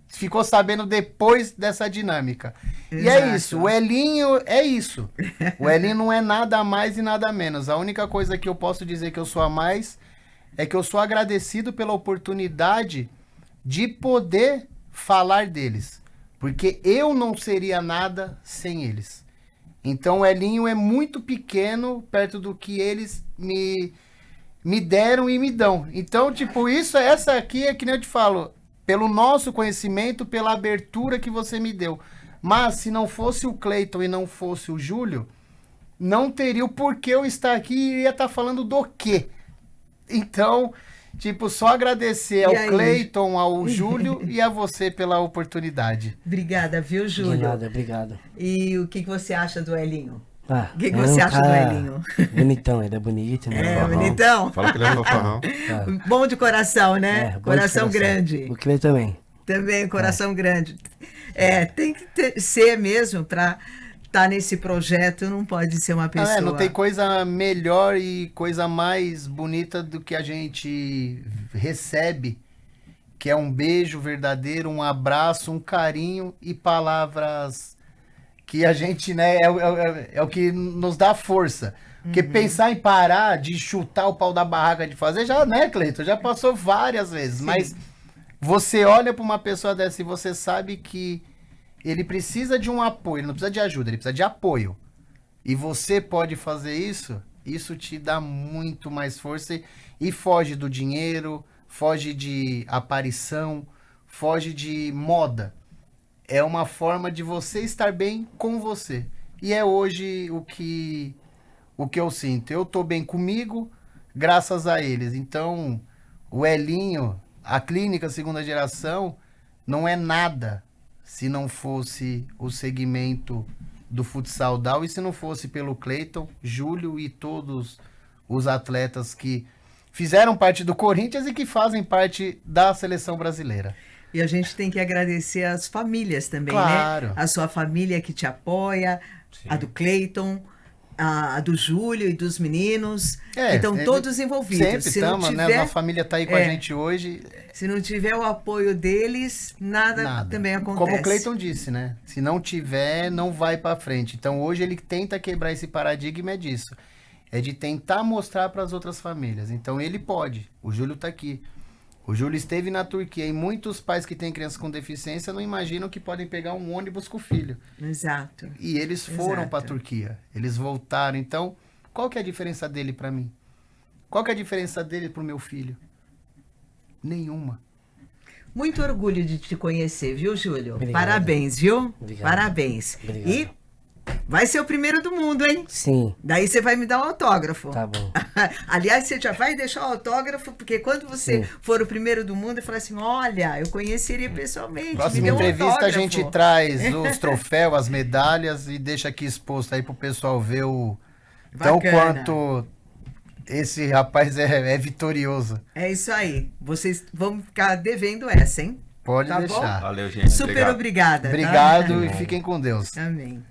ficou sabendo depois dessa dinâmica. E é Exato. isso, o Elinho é isso. O Elinho não é nada a mais e nada a menos. A única coisa que eu posso dizer que eu sou a mais é que eu sou agradecido pela oportunidade de poder falar deles. Porque eu não seria nada sem eles. Então o Elinho é muito pequeno perto do que eles me deram e me dão. Então, tipo, essa aqui é que nem eu te falo, pelo nosso conhecimento, pela abertura que você me deu. Mas se não fosse o Cleiton e não fosse o Júlio, não teria o porquê eu estar aqui e iria estar falando do quê. Então, tipo, só agradecer ao aí? Cleiton, ao Júlio e a você pela oportunidade. Obrigada, viu, De Júlio? nada, obrigado. E o que você acha do Elinho? Ah, O que é você um acha do cara Elinho? Bonitão, ele é bonito, né? É, Fanfarrão. bonitão? Fala que ele é fanfarrão. Ah, Bom de coração, né? bom de Coração grande. O Cleiton também. Também, coração grande. Tem que ser mesmo para estar nesse projeto, não pode ser uma pessoa... Não tem coisa melhor e coisa mais bonita do que a gente recebe, que é um beijo verdadeiro, um abraço, um carinho e palavras que a gente, né, é o que nos dá força. Porque pensar em parar de chutar o pau da barraca de fazer, já, né, Cleiton? Já passou várias vezes, Sim. mas você olha para uma pessoa dessa e você sabe que ele precisa de um apoio, ele não precisa de ajuda, ele precisa de apoio. E você pode fazer isso, isso te dá muito mais força e foge do dinheiro, foge de aparição, foge de moda. É uma forma de você estar bem com você. E é hoje o que eu sinto. Eu tô bem comigo, graças a eles. Então, o Elinho, a clínica segunda geração, não é nada se não fosse o segmento do futsal DAO e se não fosse pelo Cleiton, Júlio e todos os atletas que fizeram parte do Corinthians e que fazem parte da seleção brasileira. E a gente tem que agradecer as famílias também, Claro. né? A sua família que te apoia, Sim. a do Cleiton, a do Júlio e dos meninos, que estão ele- todos envolvidos. Sempre Se não estamos, né? tiver, A família tá aí com a gente hoje. se não tiver o apoio deles, nada. Também acontece. Como o Cleiton disse, né? Se não tiver, não vai pra frente. Então hoje ele tenta quebrar esse paradigma disso. É de tentar mostrar para as outras famílias. Então ele pode. O Júlio tá aqui. O Júlio esteve na Turquia e muitos pais que têm crianças com deficiência não imaginam que podem pegar um ônibus com o filho. Exato. E eles foram Exato. para a Turquia. Eles voltaram. Então, qual que é a diferença dele para mim? Qual que é a diferença dele pro meu filho? Nenhuma. Muito orgulho de te conhecer, viu, Júlio? Obrigado. Parabéns, viu? Obrigado. Parabéns. Obrigado. E vai ser o primeiro do mundo, hein? Sim, Daí você vai me dar um autógrafo. tá bom. Aliás, você já vai deixar o autógrafo, porque quando você Sim. for o primeiro do mundo, eu falo assim, olha, eu conheceria pessoalmente, Próxima me deu um entrevista a autógrafo. gente traz os troféus, as medalhas e deixa aqui exposto aí pro pessoal ver o tão Bacana. quanto esse rapaz é vitorioso. É isso aí. Vocês vão ficar devendo essa, hein? Pode Tá bom? deixar. Valeu, gente. Super obrigada. tá? Obrigado e fiquem com Deus. Amém.